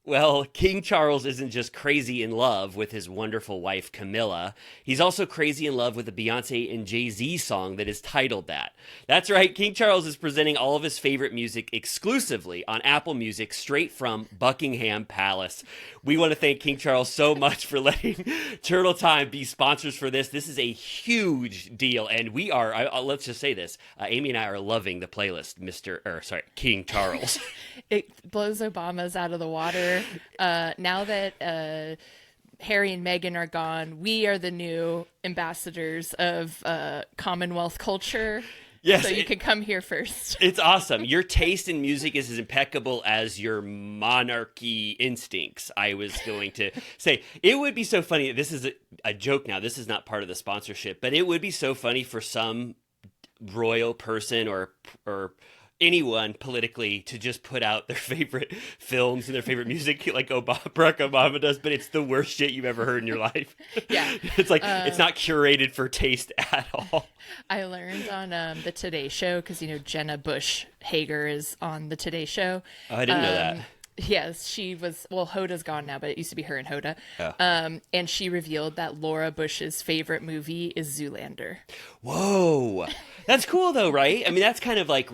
Well, King Charles isn't just crazy in love with his wonderful wife Camilla. He's also crazy in love with the Beyonce and Jay-Z song that is titled that. That's right, King Charles is presenting all of his favorite music exclusively on Apple Music straight from Buckingham Palace. We want to thank King Charles so much for letting Turtle Time be sponsors for this. This is a huge deal, and we are, let's just say this, Amy and I are loving the playlist, King Charles. It blows Obama's out of the water. Now that Harry and Meghan are gone, we are the new ambassadors of Commonwealth culture. Yes, so you can come here first. It's awesome. Your taste in music is as impeccable as your monarchy instincts, I was going to say. It would be so funny. This is a joke now. This is not part of the sponsorship, but it would be so funny for some royal person or anyone politically to just put out their favorite films and their favorite music like Barack Obama does, but it's the worst shit you've ever heard in your life. Yeah. It's like, it's not curated for taste at all. I learned on the Today Show, because, Jenna Bush Hager is on the Today Show. Oh, I didn't know that. Yes, she was, Hoda's gone now, but it used to be her and Hoda. Oh. And she revealed that Laura Bush's favorite movie is Zoolander. Whoa. That's cool though, right? I mean, that's kind of like,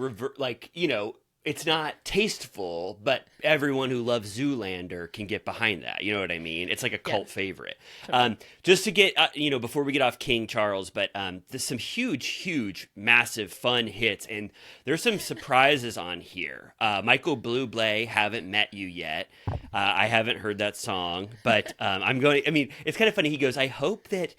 it's not tasteful, but everyone who loves Zoolander can get behind that. You know what I mean? It's like a cult favorite. Totally. Just to get, before we get off King Charles, but there's some huge, massive fun hits, and there's some surprises on here. Michael Bublé, Haven't Met You Yet. I haven't heard that song, but it's kind of funny. He goes, I hope that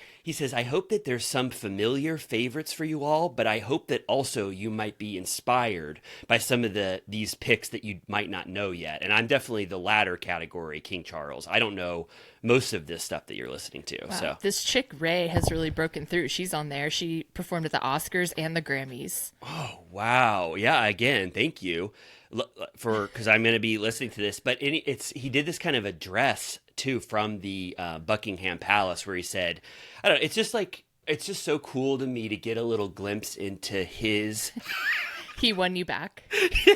there's some familiar favorites for you all, but I hope that also you might be inspired by some of these picks that you might not know yet. And I'm definitely the latter category, King Charles. I don't know most of this stuff that you're listening to. Wow. So this chick Ray has really broken through. She's on there. She performed at the Oscars and the Grammys. Oh, wow. Yeah, again, thank you because I'm going to be listening to this. But he did this kind of address too from the Buckingham Palace where he said, I don't know, it's just so cool to me to get a little glimpse into his He won you back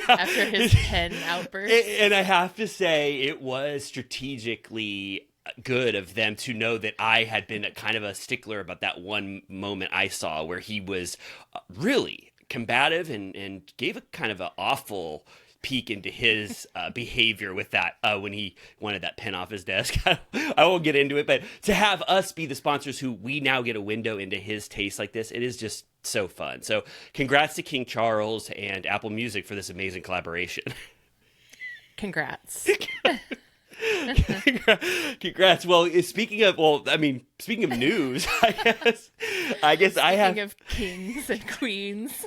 after his pen outburst. And I have to say, it was strategically good of them to know that I had been kind of a stickler about that one moment I saw where he was really combative and gave a kind of an awful peek into his behavior with that when he wanted that pen off his desk. I won't get into it, but to have us be the sponsors who we now get a window into his taste like this, it is just so fun. So congrats to King Charles and Apple Music for this amazing collaboration. Congrats. Congrats. Well, speaking of news, I guess I have. Speaking of kings and queens.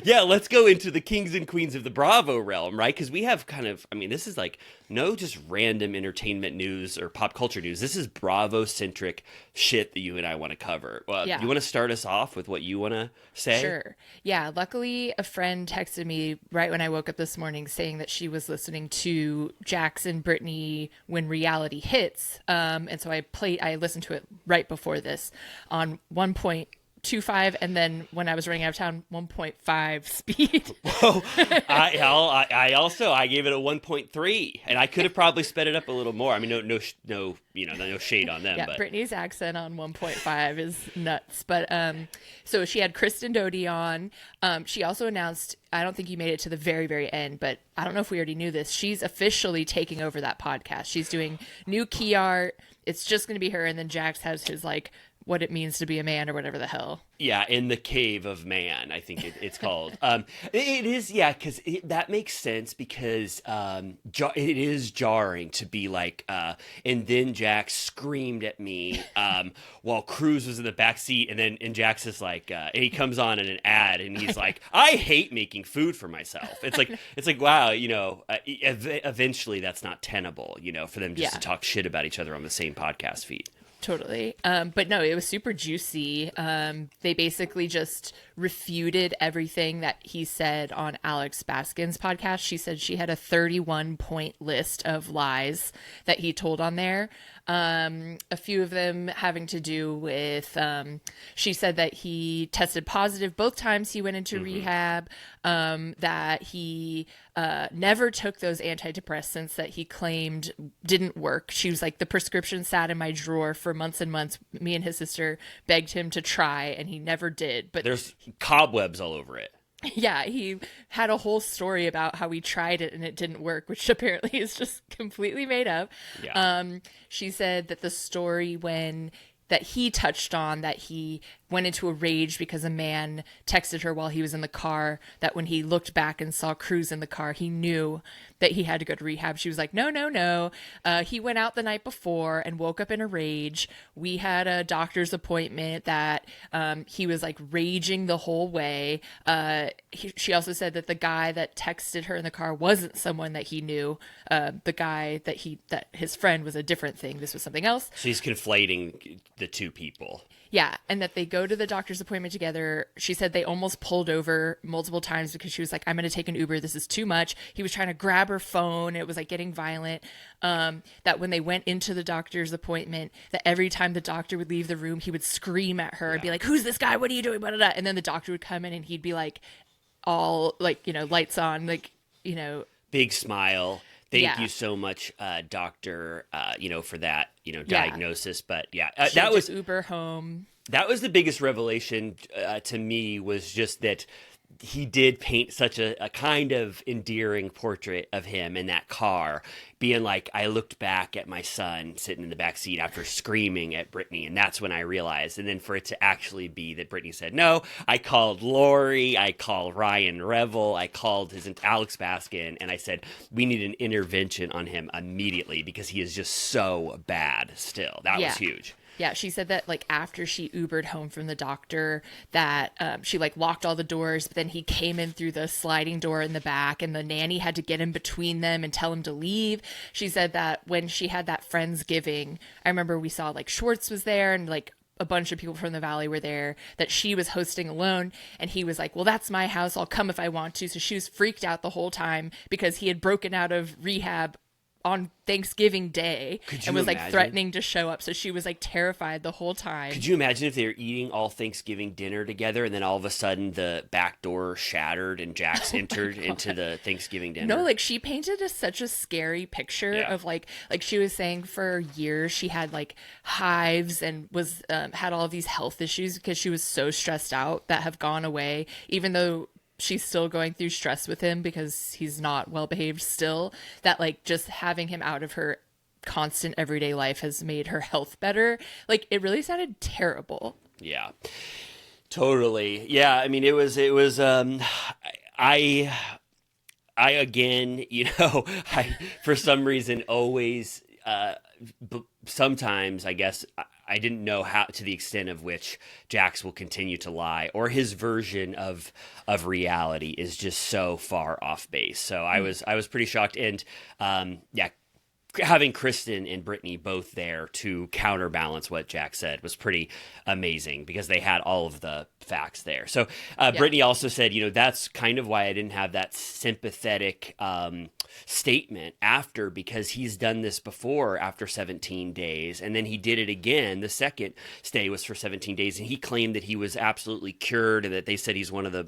Yeah, let's go into the kings and queens of the Bravo realm, right? Because we have this is like no just random entertainment news or pop culture news. This is Bravo-centric shit that you and I want to cover. You want to start us off with what you want to say? Sure. Yeah, luckily a friend texted me right when I woke up this morning saying that she was listening to Jax and Brittany When Reality Hits. And so I listened to it right before this on 1.25, and then when I was running out of town, 1.5 speed. Whoa! I gave it a 1.3, and I could have probably sped it up a little more. I mean, no shade on them. Yeah, but Brittany's accent on 1.5 is nuts. But so she had Kristen Doty on. She also announced, I don't think you made it to the very, very end, but I don't know if we already knew this. She's officially taking over that podcast. She's doing new key art. It's just going to be her, and then Jax has his what it means to be a man or whatever the hell. Yeah, in the cave of man, I think it's called. It is, yeah, because that makes sense because it is jarring to be like, and then Jax screamed at me while Cruz was in the back seat, and Jax is like, and he comes on in an ad, and he's like, I hate making food for myself. It's like wow, eventually that's not tenable, for them just to talk shit about each other on the same podcast feed. Totally. But no, it was super juicy. They basically just refuted everything that he said on Alex Baskin's podcast. She said she had a 31-point list of lies that he told on there. A few of them having to do with, she said that he tested positive both times he went into rehab, that he never took those antidepressants that he claimed didn't work. She was like, the prescription sat in my drawer for months and months. Me and his sister begged him to try, and he never did. But there's cobwebs all over it. Yeah, he had a whole story about how he tried it and it didn't work, which apparently is just completely made up. Yeah. She said that the story that he touched on, that he went into a rage because a man texted her while he was in the car, that when he looked back and saw Cruz in the car, he knew that he had to go to rehab. She was like, no. He went out the night before and woke up in a rage. We had a doctor's appointment that he was like raging the whole way. She also said that the guy that texted her in the car wasn't someone that he knew. The guy that his friend was a different thing. This was something else. She's conflating the two people. Yeah, and that they go to the doctor's appointment together. She said they almost pulled over multiple times because she was like, I'm going to take an Uber. This is too much. He was trying to grab her phone. It was like getting violent. That when they went into the doctor's appointment, that every time the doctor would leave the room, he would scream at her and be like, who's this guy? What are you doing? Blah, blah, blah. And then the doctor would come in and he'd be like, all like, lights on, like, big smile. Thank you so much, doctor, for that, diagnosis. But that was Uber home. That was the biggest revelation to me, was just that he did paint such a kind of endearing portrait of him in that car, being like, I looked back at my son sitting in the back seat after screaming at Brittany, and that's when I realized. And then for it to actually be that Brittany said, no, I called Lori, I called Ryan Revel, I called Alex Baskin, and I said, we need an intervention on him immediately because he is just so bad still. That was huge. Yeah, she said that like after she Ubered home from the doctor, that she like locked all the doors, but then he came in through the sliding door in the back, and the nanny had to get in between them and tell him to leave. She said that when she had that Friendsgiving, I remember we saw like Schwartz was there and like a bunch of people from the Valley were there, that she was hosting alone, and he was like, well, that's my house, I'll come if I want to. So she was freaked out the whole time because he had broken out of rehab on Thanksgiving Day and was like threatening to show up. So she was like terrified the whole time. Could you imagine if they were eating all Thanksgiving dinner together and then all of a sudden the back door shattered and Jax entered into the Thanksgiving dinner? No, like she painted such a scary picture of like she was saying for years she had like hives and was had all of these health issues because she was so stressed out that have gone away, even though she's still going through stress with him because he's not well behaved still, that like just having him out of her constant everyday life has made her health better. Like it really sounded terrible. Yeah, totally. Yeah. I mean, it was, I again, I, for some reason, always, sometimes I guess I didn't know how, to the extent of which Jax will continue to lie, or his version of reality is just so far off base. So I was pretty shocked. And having Kristen and Brittany both there to counterbalance what Jax said was pretty amazing because they had all of the facts there. So Brittany also said, that's kind of why I didn't have that sympathetic statement after, because he's done this before after 17 days. And then he did it again. The second stay was for 17 days. And he claimed that he was absolutely cured and that they said he's one of the,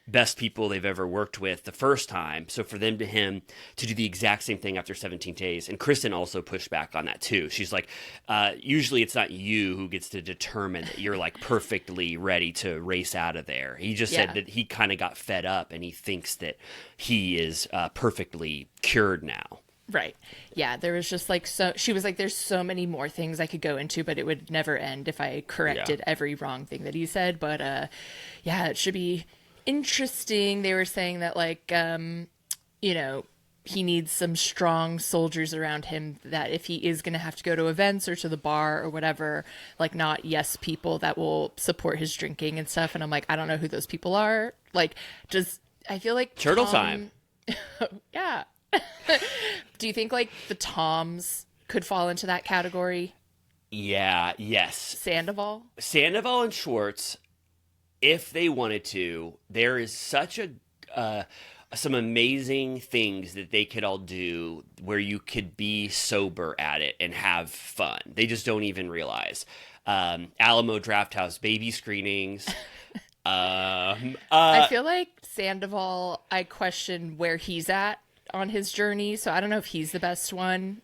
best people they've ever worked with the first time. So for him to do the exact same thing after 17 days. And Kristen also pushed back on that too. She's like, usually it's not you who gets to determine that you're like perfectly ready to race out of there. He just said that he kind of got fed up and he thinks that he is perfectly cured now. Right. Yeah. There was just like, so she was like, there's so many more things I could go into, but it would never end if I corrected every wrong thing that he said. But it should be interesting. They were saying that like he needs some strong soldiers around him, that if he is going to have to go to events or to the bar or whatever, like not yes people that will support his drinking and stuff. And I'm like, I don't know who those people are. Like, I feel like Turtle Time. Yeah. Do you think like the Toms could fall into that category? Yeah, yes. Sandoval and Schwartz, if they wanted to, there is such some amazing things that they could all do where you could be sober at it and have fun. They just don't even realize. Alamo Drafthouse baby screenings. I feel like Sandoval, I question where he's at on his journey, so I don't know if he's the best one.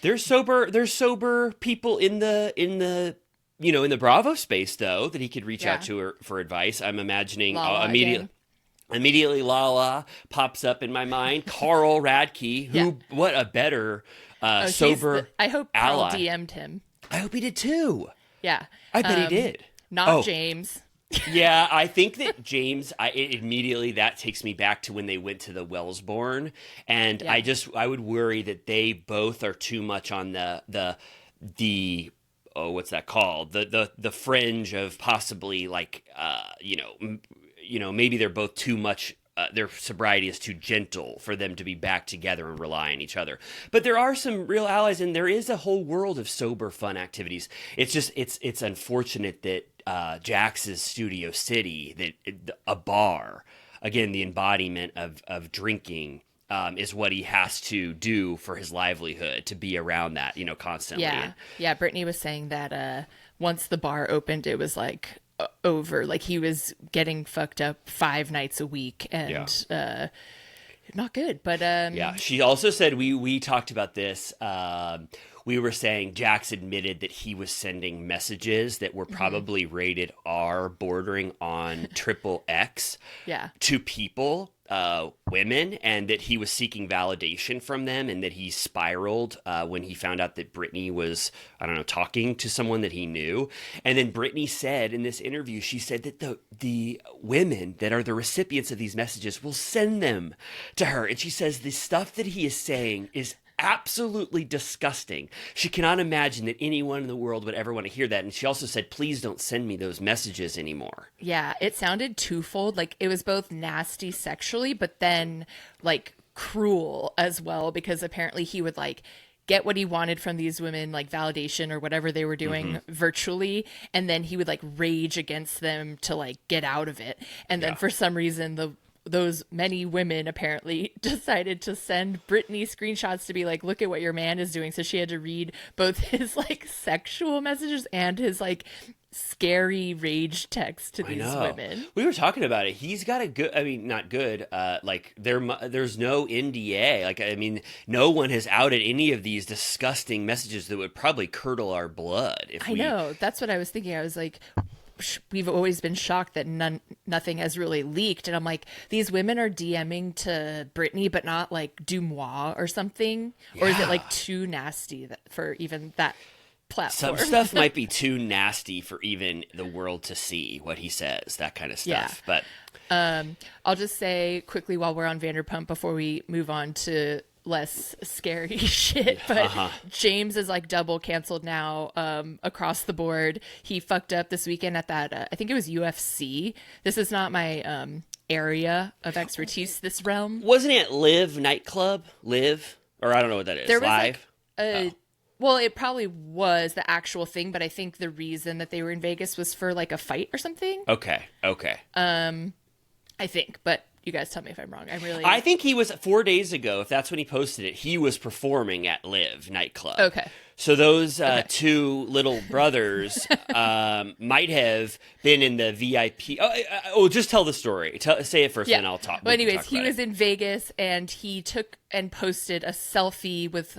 There's sober people in the in the Bravo space though that he could reach out to for advice. I'm imagining immediately Lala pops up in my mind. Carl Radke, who what a better sober I hope ally. Carl DM'd him. I hope he did too. Yeah. I bet he did. Not James. Yeah, I think that James, immediately that takes me back to when they went to the Wellsbourne, and I would worry that they both are too much on the what's that called, the fringe of possibly like maybe they're both too much. Their sobriety is too gentle for them to be back together and rely on each other. But there are some real allies, and there is a whole world of sober, fun activities. It's just it's unfortunate that Jax's Studio City, that a bar, again, the embodiment of drinking, is what he has to do for his livelihood, to be around that, constantly. Yeah. Brittany was saying that once the bar opened, it was like over, like he was getting fucked up 5 nights a week, and not good. But she also said we talked about this. We were saying Jax admitted that he was sending messages that were probably rated R, bordering on triple X, to people, women, and that he was seeking validation from them, and that he spiraled when he found out that Brittany was, talking to someone that he knew. And then Brittany said in this interview, she said that the women that are the recipients of these messages will send them to her. And she says the stuff that he is saying is absolutely disgusting. She cannot imagine that anyone in the world would ever want to hear that. And she also said, please don't send me those messages anymore. Yeah, it sounded twofold. Like, it was both nasty sexually, but then like cruel as well, because apparently he would like get what he wanted from these women, like validation or whatever they were doing virtually, and then he would like rage against them to like get out of it. And then for some reason those many women apparently decided to send Brittany screenshots to be like, look at what your man is doing. So she had to read both his like sexual messages and his like scary rage text to these women. We were talking about it. He's got a good, not good, there's no NDA. No one has outed any of these disgusting messages that would probably curdle our blood. I know. That's what I was thinking. I was like, we've always been shocked that nothing has really leaked. And I'm like, these women are DMing to Brittany, but not like Dumois or something. Yeah. Or is it like too nasty for even that platform? Some stuff might be too nasty for even the world to see what he says, that kind of stuff. Yeah. But I'll just say quickly while we're on Vanderpump before we move on to less scary shit, but James is like double canceled now across the board. He fucked up this weekend at that I think it was UFC. This is not my area of expertise, this realm. Wasn't it Live nightclub? Live? Or I don't know what that is. There was Live? Well, it probably was the actual thing, but I think the reason that they were in Vegas was for like a fight or something. Okay. I think, but you guys tell me if I'm wrong. I think he was 4 days ago, if that's when he posted it, he was performing at Live nightclub. Okay. So those two little brothers might have been in the VIP. Just tell the story. Say it first, and then I'll talk. Well, anyways, he was in Vegas, and he took and posted a selfie with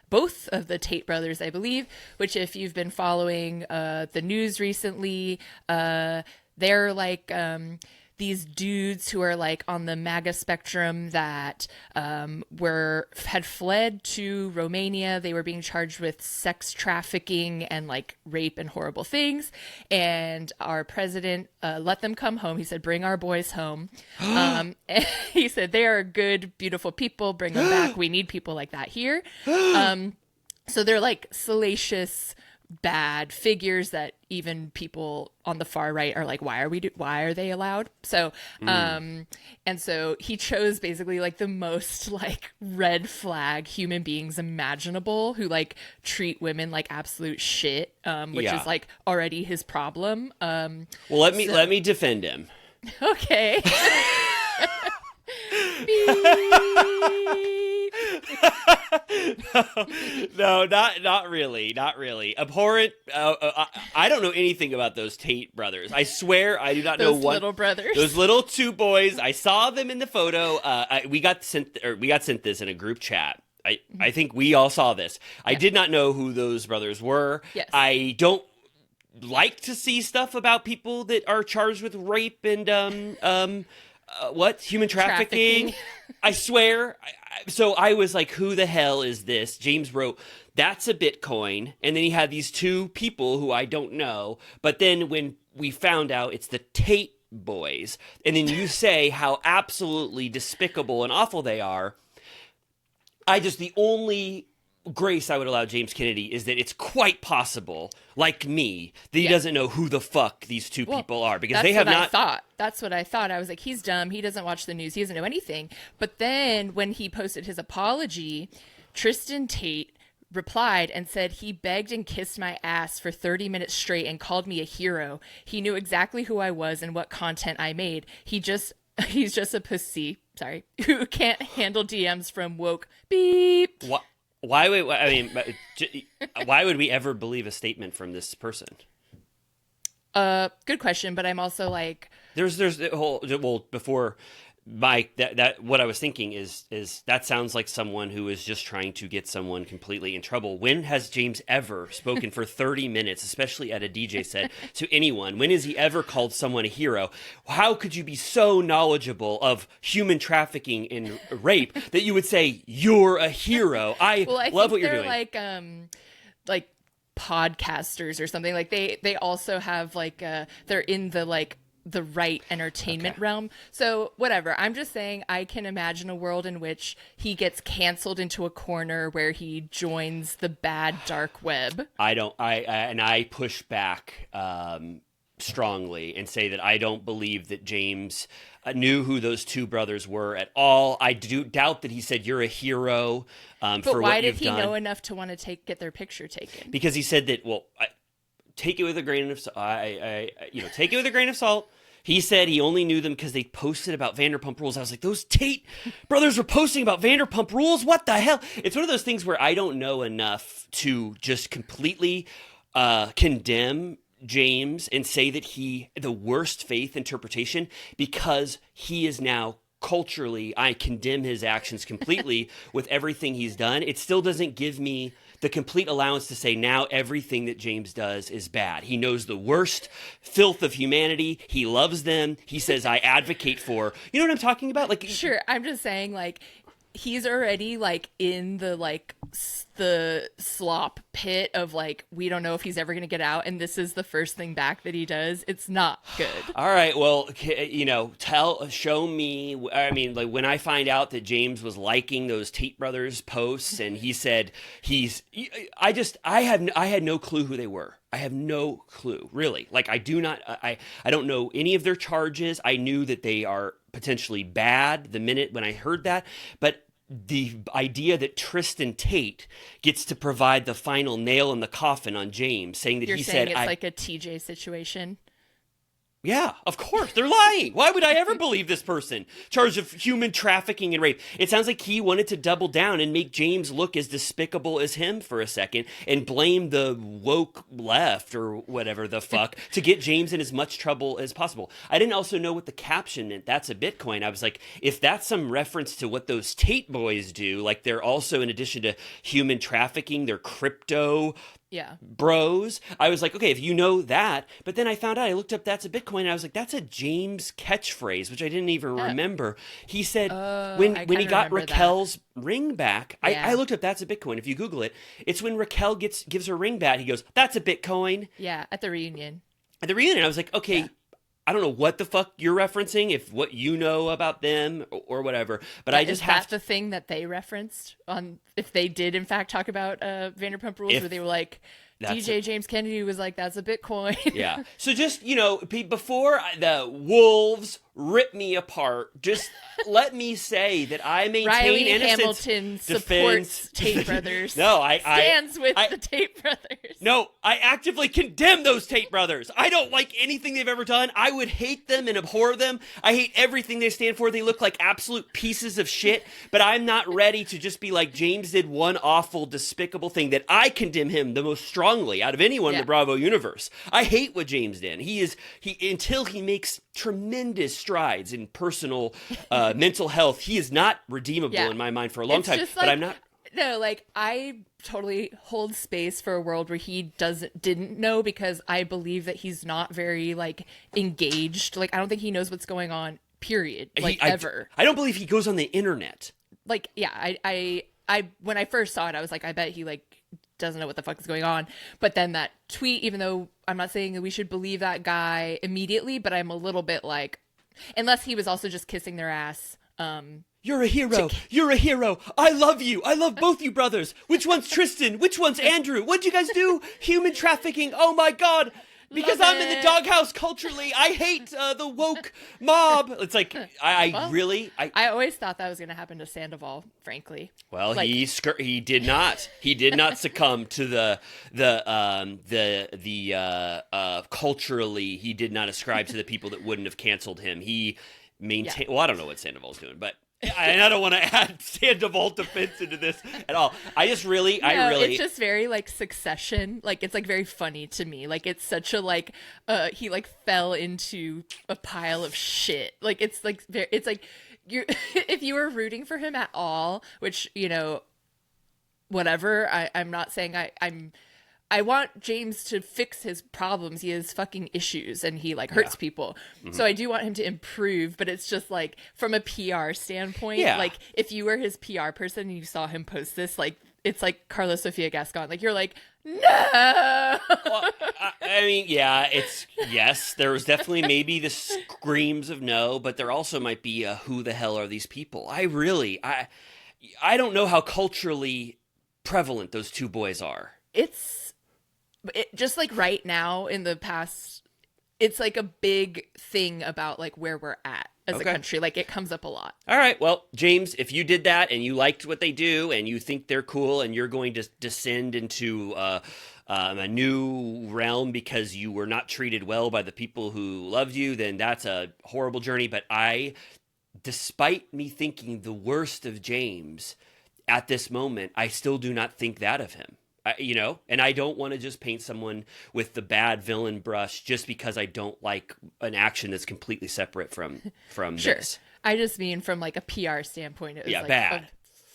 both of the Tate brothers, I believe, which if you've been following the news recently, they're like these dudes who are like on the MAGA spectrum that had fled to Romania. They were being charged with sex trafficking and like rape and horrible things. And our president let them come home. He said, bring our boys home. And he said, they are good, beautiful people. Bring them back. We need people like that here. So they're like salacious, bad figures that even people on the far right are like, why are they allowed? So, and so he chose basically like the most like red flag human beings imaginable who like treat women like absolute shit, which is like already his problem. Well, let me defend him. Okay. No, not really. Abhorrent. I don't know anything about those Tate brothers. I swear I do not know Those little brothers. Those little two boys. I saw them in the photo. We got sent this in a group chat. I think we all saw this. I did not know who those brothers were. Yes. I don't like to see stuff about people that are charged with rape and human trafficking. I swear. So I was like, who the hell is this? James wrote, that's a Bitcoin. And then he had these two people who I don't know. But then when we found out it's the Tate boys, and then you say how absolutely despicable and awful they are, the only grace I would allow James Kennedy is that it's quite possible, like me, that he doesn't know who the fuck these two people are, because they have not. That's what I thought. I was like, he's dumb. He doesn't watch the news. He doesn't know anything. But then when he posted his apology, Tristan Tate replied and said he begged and kissed my ass for 30 minutes straight and called me a hero. He knew exactly who I was and what content I made. He's just a pussy. Sorry, who can't handle DMs from woke beep. What? Why would we ever believe a statement from this person? Good question, but I'm also like, there's the whole before Mike, that what I was thinking is that sounds like someone who is just trying to get someone completely in trouble. When has James ever spoken for 30 minutes, especially at a DJ set, to anyone? When has he ever called someone a hero? How could you be so knowledgeable of human trafficking and rape that you would say you're a hero? I love what you're doing. Like podcasters or something. Like they also have like they're in the right entertainment realm. So whatever. I'm just saying I can imagine a world in which he gets canceled into a corner where he joins the bad dark web. I push back strongly and say that I don't believe that James knew who those two brothers were at all. I do doubt that he said you're a hero for what you've done. But why did he know enough to want to get their picture taken? Because he said that, take it with a grain of take it with a grain of salt. He said he only knew them because they posted about Vanderpump Rules. I was like, those Tate brothers were posting about Vanderpump Rules? What the hell? It's one of those things where I don't know enough to just completely condemn James and say that the worst faith interpretation, because he is now culturally, I condemn his actions completely with everything he's done. It still doesn't give me the complete allowance to say now everything that James does is bad. He knows the worst filth of humanity. He loves them. He says, I advocate for, you know what I'm talking about? Like, sure. I'm just saying, like, he's already like in the slop pit of like, we don't know if he's ever going to get out. And this is the first thing back that he does. It's not good. All right. Well, show me. I mean, like when I find out that James was liking those Tate brothers posts and he said I had no clue who they were. I have no clue, really. Like, I don't know any of their charges. I knew that they are potentially bad the minute when I heard that. But the idea that Tristan Tate gets to provide the final nail in the coffin on James, saying that You're he saying said... it's like a TJ situation? Yeah, of course. They're lying. Why would I ever believe this person? Charged of human trafficking and rape. It sounds like he wanted to double down and make James look as despicable as him for a second and blame the woke left or whatever the fuck to get James in as much trouble as possible. I didn't also know what the caption meant. That's a Bitcoin. I was like, if that's some reference to what those Tate boys do, like they're also, in addition to human trafficking, they're crypto bros. I was like, okay, if you know that. But then I found out, I looked up that's a Bitcoin, and I was like, that's a James catchphrase, which I didn't even remember. He said when he got Raquel's ring back, I looked up that's a Bitcoin. If you Google it, it's when Raquel gives her ring back, he goes, that's a Bitcoin. Yeah, at the reunion. At the reunion, I was like, okay, I don't know what the fuck you're referencing, if what you know about them or whatever, but I just have the thing that they referenced on, if they did in fact talk about Vanderpump Rules, where they were like, DJ James Kennedy was like, that's a Bitcoin. Yeah. So just, before the wolves rip me apart, just let me say that I maintain Riley innocence. Hamilton defense. supports Tate brothers. No, stands with the Tate brothers. No, I actively condemn those Tate brothers. I don't like anything they've ever done. I would hate them and abhor them. I hate everything they stand for. They look like absolute pieces of shit, but I'm not ready to just be like, James did one awful, despicable thing that I condemn him the most strongly out of anyone in the Bravo universe. I hate what James did. Until he makes tremendous strides in personal mental health, he is not redeemable in my mind for a long time. But I'm not. No, like I totally hold space for a world where he didn't know, because I believe that he's not very like engaged. Like I don't think he knows what's going on. Period. Ever. I don't believe he goes on the internet. Like I when I first saw it, I was like, I bet he like doesn't know what the fuck is going on. But then that tweet, even though I'm not saying that we should believe that guy immediately, but I'm a little bit like, unless he was also just kissing their ass. You're a hero. You're a hero. I love you. I love both you brothers. Which one's Tristan? Which one's Andrew? What'd you guys do? Human trafficking. Oh my God. Because I'm in the doghouse culturally. I hate the woke mob. It's like, I always thought that was going to happen to Sandoval, frankly. Well, like, he did not. He did not succumb to the culturally, he did not ascribe to the people that wouldn't have canceled him. He maintained, well, I don't know what Sandoval's doing, but and I don't want to add Sandoval defense into this at all. It's just very like Succession. Like it's like very funny to me. Like it's such a like he like fell into a pile of shit. Like it's like it's like you if you were rooting for him at all, which whatever. I'm not saying I want James to fix his problems. He has fucking issues and he like hurts people. Mm-hmm. So I do want him to improve, but it's just like from a PR standpoint, like if you were his PR person and you saw him post this, like it's like Carlos Sofia Gascon. Like you're like, no. Well, I mean, yes, there was definitely maybe the screams of no, but there also might be a who the hell are these people? I don't know how culturally prevalent those two boys are. Just like right now in the past, it's like a big thing about like where we're at as a country. Like it comes up a lot. All right. Well, James, if you did that and you liked what they do and you think they're cool and you're going to descend into a new realm because you were not treated well by the people who loved you, then that's a horrible journey. But despite me thinking the worst of James at this moment, I still do not think that of him. And I don't want to just paint someone with the bad villain brush just because I don't like an action that's completely separate from sure. this. I just mean from like a PR standpoint, it was like bad.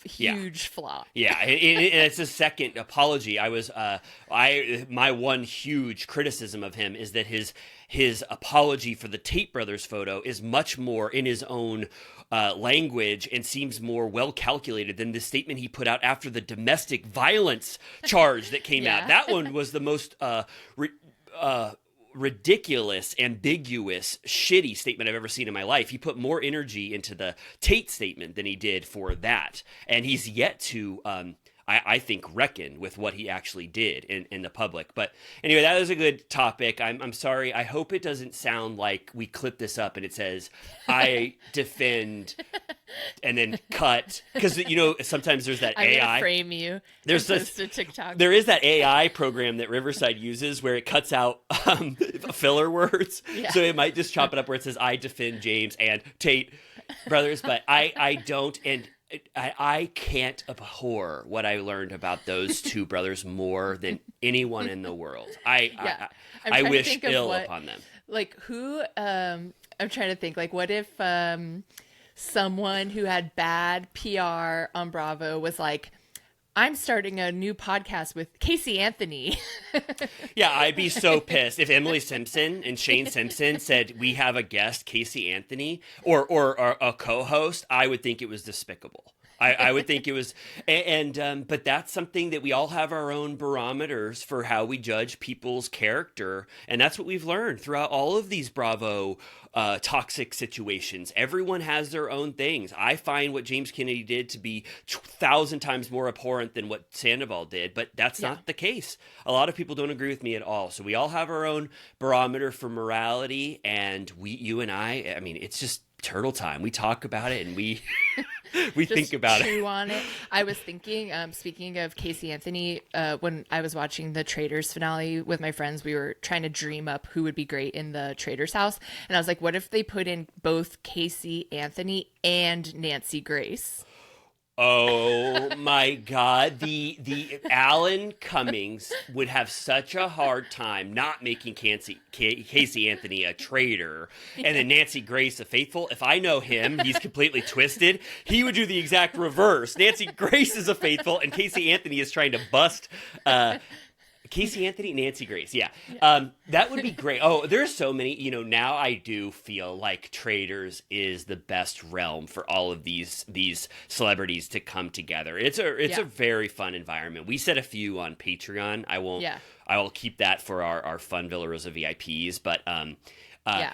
A huge flop. Yeah, and it's a second apology. My one huge criticism of him is that his apology for the Tate brothers photo is much more in his own language and seems more well calculated than the statement he put out after the domestic violence charge that came out. That one was the most ridiculous, ambiguous, shitty statement I've ever seen in my life. He put more energy into the Tate statement than he did for that, and he's yet to I think reckon with what he actually did in the public. But anyway, that was a good topic. I'm sorry. I hope it doesn't sound like we clip this up and it says, I defend, and then cut. Because, sometimes there's that AI. I'm going to frame you. There's TikTok. There is that AI program that Riverside uses where it cuts out filler words. Yeah. So it might just chop it up where it says, I defend James and Tate brothers. But I don't. And I can't abhor what I learned about those two brothers more than anyone in the world. I wish ill upon them. Like who? I'm trying to think. Like, what if someone who had bad PR on Bravo was like, I'm starting a new podcast with Casey Anthony. Yeah, I'd be so pissed if Emily Simpson and Shane Simpson said, we have a guest, Casey Anthony, or a co-host. I would think it was despicable. I would think it was, but that's something that we all have our own barometers for how we judge people's character, and that's what we've learned throughout all of these Bravo toxic situations. Everyone has their own things. I find what James Kennedy did to be 1,000 times more abhorrent than what Sandoval did, but that's not the case. A lot of people don't agree with me at all. So we all have our own barometer for morality, and you and I mean, it's just turtle time. We talk about it and we think about chew on it. I was thinking, speaking of Casey Anthony, when I was watching the Traitors finale with my friends, we were trying to dream up who would be great in the Traitors house. And I was like, what if they put in both Casey Anthony and Nancy Grace? Oh my God. The Alan Cummings would have such a hard time not making Casey Anthony a traitor and then Nancy Grace a faithful. If I know him, he's completely twisted. He would do the exact reverse. Nancy Grace is a faithful and Casey Anthony is trying to bust Casey Anthony, Nancy Grace. Yeah. That would be great. Oh, there's so many, now I do feel like Traitors is the best realm for all of these celebrities to come together. It's a very fun environment. We set a few on Patreon. I will keep that for our fun Villa Rosa VIPs, but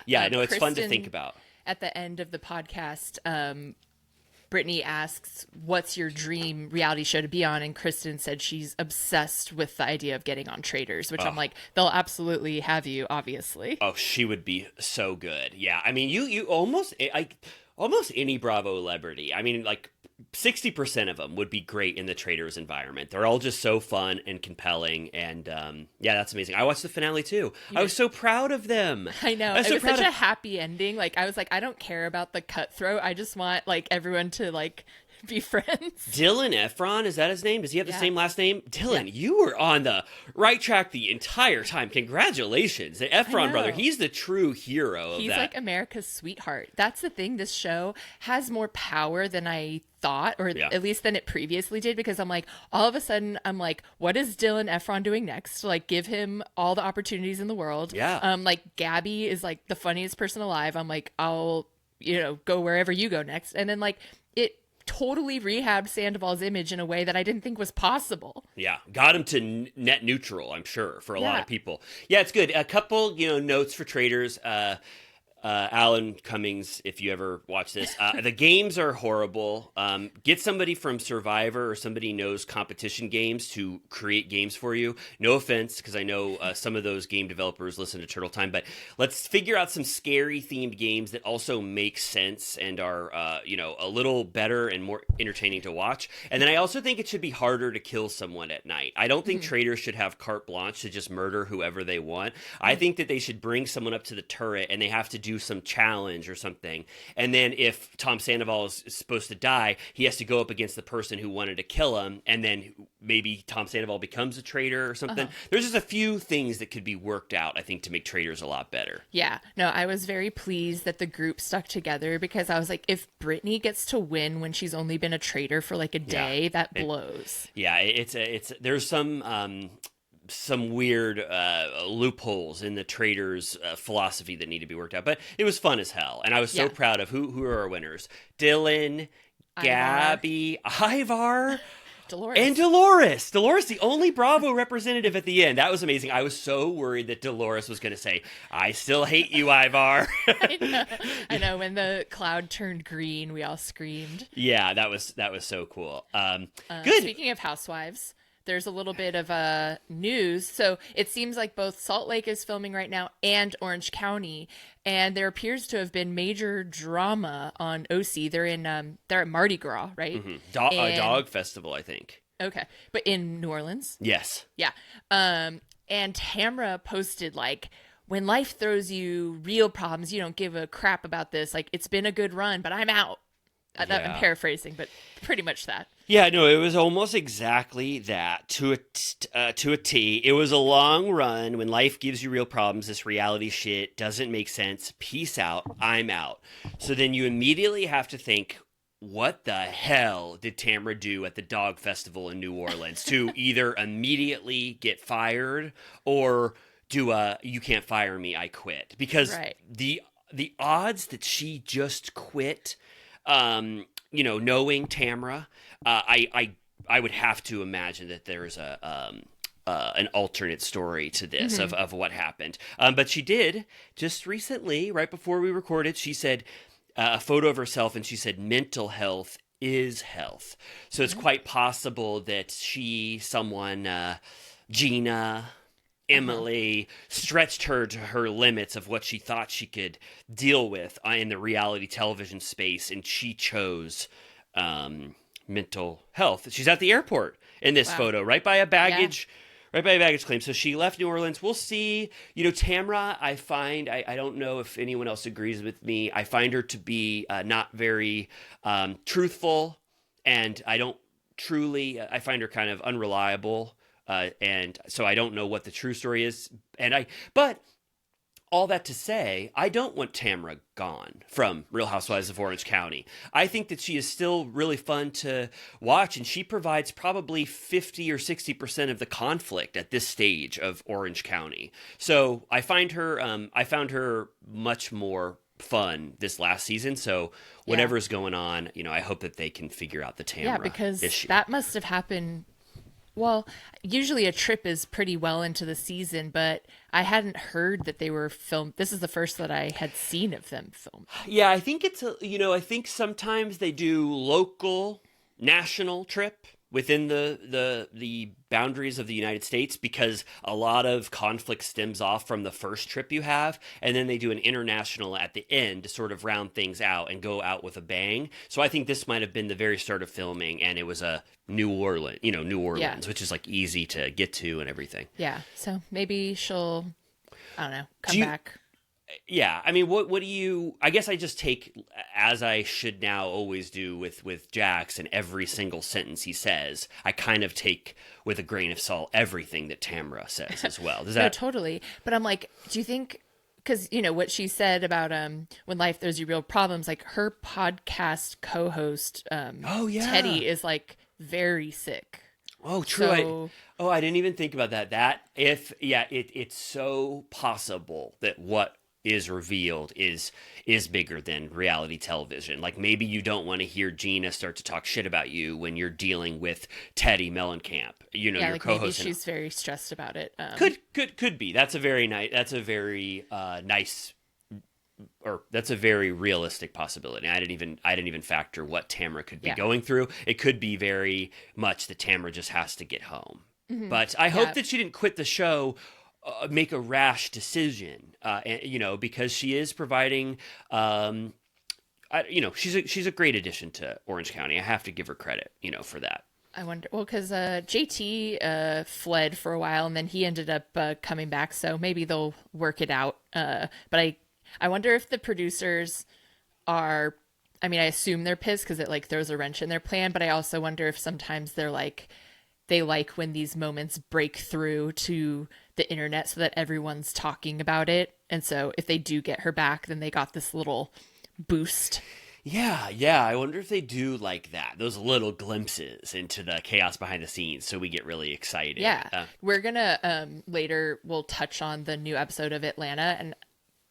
it's fun to think about. At the end of the podcast, Brittany asks, what's your dream reality show to be on? And Kristen said she's obsessed with the idea of getting on Traitors, which I'm like, they'll absolutely have you, obviously. Oh, she would be so good. Yeah. I mean, you almost any Bravo celebrity. I mean, like 60% of them would be great in the Traitors environment. They're all just so fun and compelling. And that's amazing. I watched the finale too. I was so proud of them. I know. It was such a happy ending. Like, I was like, I don't care about the cutthroat. I just want like everyone to like be friends. Dylan Efron, is that his name? Does he have the same last name? Dylan, you were on the right track the entire time. Congratulations. The Efron brother, he's the true hero of that. He's like America's sweetheart. That's the thing. This show has more power than I thought, or at least than it previously did, because I'm like, all of a sudden, I'm like, what is Dylan Efron doing next? Like, give him all the opportunities in the world. Yeah. Like, Gabby is like the funniest person alive. I'm like, I'll, go wherever you go next. And then like, it totally rehabbed Sandoval's image in a way that I didn't think was possible. Yeah, got him to net neutral, I'm sure, for a lot of people. Yeah, it's good. A couple, notes for Traitors. Alan Cummings, if you ever watch this, the games are horrible. Get somebody from Survivor or somebody who knows competition games to create games for you. No offense, because I know some of those game developers listen to Turtle Time, but let's figure out some scary themed games that also make sense and are, a little better and more entertaining to watch. And then I also think it should be harder to kill someone at night. I don't think Traitors should have carte blanche to just murder whoever they want. I think that they should bring someone up to the turret and they have to do some challenge or something, and then if Tom Sandoval is supposed to die, he has to go up against the person who wanted to kill him, and then maybe Tom Sandoval becomes a traitor or something. There's just a few things that could be worked out, I think, to make Traitors a lot better. Yeah, no, I was very pleased that the group stuck together, because I was like, if Brittany gets to win when she's only been a traitor for like a day, that blows. It's there's some weird loopholes in the Traitors philosophy that need to be worked out, but it was fun as hell, and I was so proud of who are our winners: Dylan, Gabby, Ivar, Dolores. And Dolores, the only Bravo representative at the end. That was amazing. I was so worried that Dolores was going to say, "I still hate you, Ivar." I know. When the cloud turned green, we all screamed. Yeah, that was so cool. Good. Speaking of Housewives, there's a little bit of news. So it seems like both Salt Lake is filming right now and Orange County, and there appears to have been major drama on OC. They're at Mardi Gras, right? Mm-hmm. A dog festival, I think. Okay, but in New Orleans. Yes. Yeah. And Tamra posted like, when life throws you real problems, you don't give a crap about this. Like, it's been a good run, but I'm out. I'm paraphrasing, but pretty much that. Yeah, no, it was almost exactly that to a T. It was a long run. When life gives you real problems, this reality shit doesn't make sense. Peace out. I'm out. So then you immediately have to think, what the hell did Tamra do at the dog festival in New Orleans to either immediately get fired or do a "you can't fire me, I quit"? Because the odds that she just quit knowing Tamra, I would have to imagine that there's an alternate story to this of what happened. But she did just recently, right before we recorded, she said a photo of herself, and she said mental health is health. So it's quite possible that Gina, Emily, stretched her to her limits of what she thought she could deal with in the reality television space, and she chose mental health. She's at the airport in this photo, right by a baggage claim. So she left New Orleans. We'll see. Tamra, I don't know if anyone else agrees with me. I find her to be not very truthful, and I find her kind of unreliable. And so I don't know what the true story is. But all that to say, I don't want Tamra gone from Real Housewives of Orange County. I think that she is still really fun to watch, and she provides probably 50 or 60% of the conflict at this stage of Orange County. So I found her much more fun this last season. So whatever's going on, I hope that they can figure out the Tamra because issue. That must have happened. Well, usually a trip is pretty well into the season, but I hadn't heard that they were filmed. This is the first that I had seen of them filmed. Yeah, I think I think sometimes they do local, national trip within the boundaries of the United States, because a lot of conflict stems off from the first trip you have, and then they do an international at the end to sort of round things out and go out with a bang. So I think this might have been the very start of filming, and it was a New Orleans, which is like easy to get to and everything. Yeah, so maybe she'll, I don't know, come back. Yeah, I mean, what do you? I guess I just take, as I should now always do with Jax, and every single sentence he says, I kind of take with a grain of salt everything that Tamra says as well. Does that? No, totally. But I'm like, do you think? Because what she said about when life throws you real problems, like her podcast co-host, Teddy is like very sick. Oh, true. So, I didn't even think about that. It's so possible that what is revealed is bigger than reality television. Like, maybe you don't want to hear Gina start to talk shit about you when you're dealing with Teddy Mellencamp, your like co-host. Maybe she's very stressed about it. Could be. That's a very nice, or that's a very realistic possibility. I didn't even factor what Tamra could be going through. It could be very much that Tamra just has to get home. Mm-hmm. But I hope that she didn't quit the show, make a rash decision, because she is providing, she's a great addition to Orange County. I have to give her credit, for that. I wonder, because JT fled for a while, and then he ended up coming back, so maybe they'll work it out. But I wonder if the producers are, I assume they're pissed because it like throws a wrench in their plan, but I also wonder if sometimes they're like, they like when these moments break through to the internet so that everyone's talking about it. And so if they do get her back, then they got this little boost. Yeah. I wonder if they do like that. Those little glimpses into the chaos behind the scenes, so we get really excited. Yeah. We're going to, later, we'll touch on the new episode of Atlanta and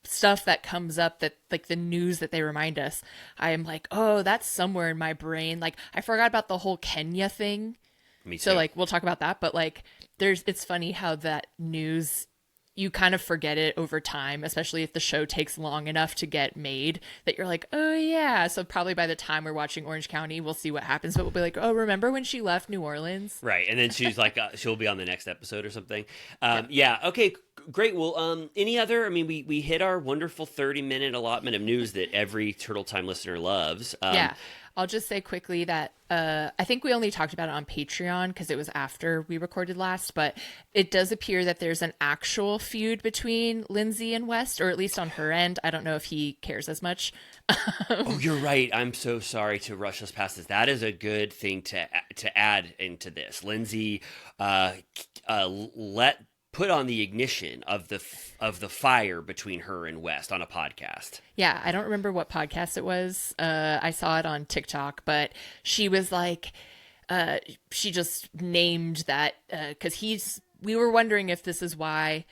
stuff that comes up, that like the news that they remind us. I am like, oh, that's somewhere in my brain. Like, I forgot about the whole Kenya thing. Me too. So like we'll talk about that, but like it's funny how that news, you kind of forget it over time, especially if the show takes long enough to get made, that you're like, oh yeah. So probably by the time we're watching Orange County, we'll see what happens, but we'll be like, oh, remember when she left New Orleans? Right. And then she's like, she'll be on the next episode or something. Yeah. Okay, great. Well, any other, we hit our wonderful 30-minute allotment of news that every Turtle Time listener loves. Yeah. I'll just say quickly that I think we only talked about it on Patreon because it was after we recorded last, but it does appear that there's an actual feud between Lindsay and West, or at least on her end. I don't know if he cares as much. Oh, you're right. I'm so sorry to rush us past this. That is a good thing to add into this. Lindsay put on the ignition of the fire between her and West on a podcast. Yeah, I don't remember what podcast it was. I saw it on TikTok, but she was like, she just named that because we were wondering if this is why.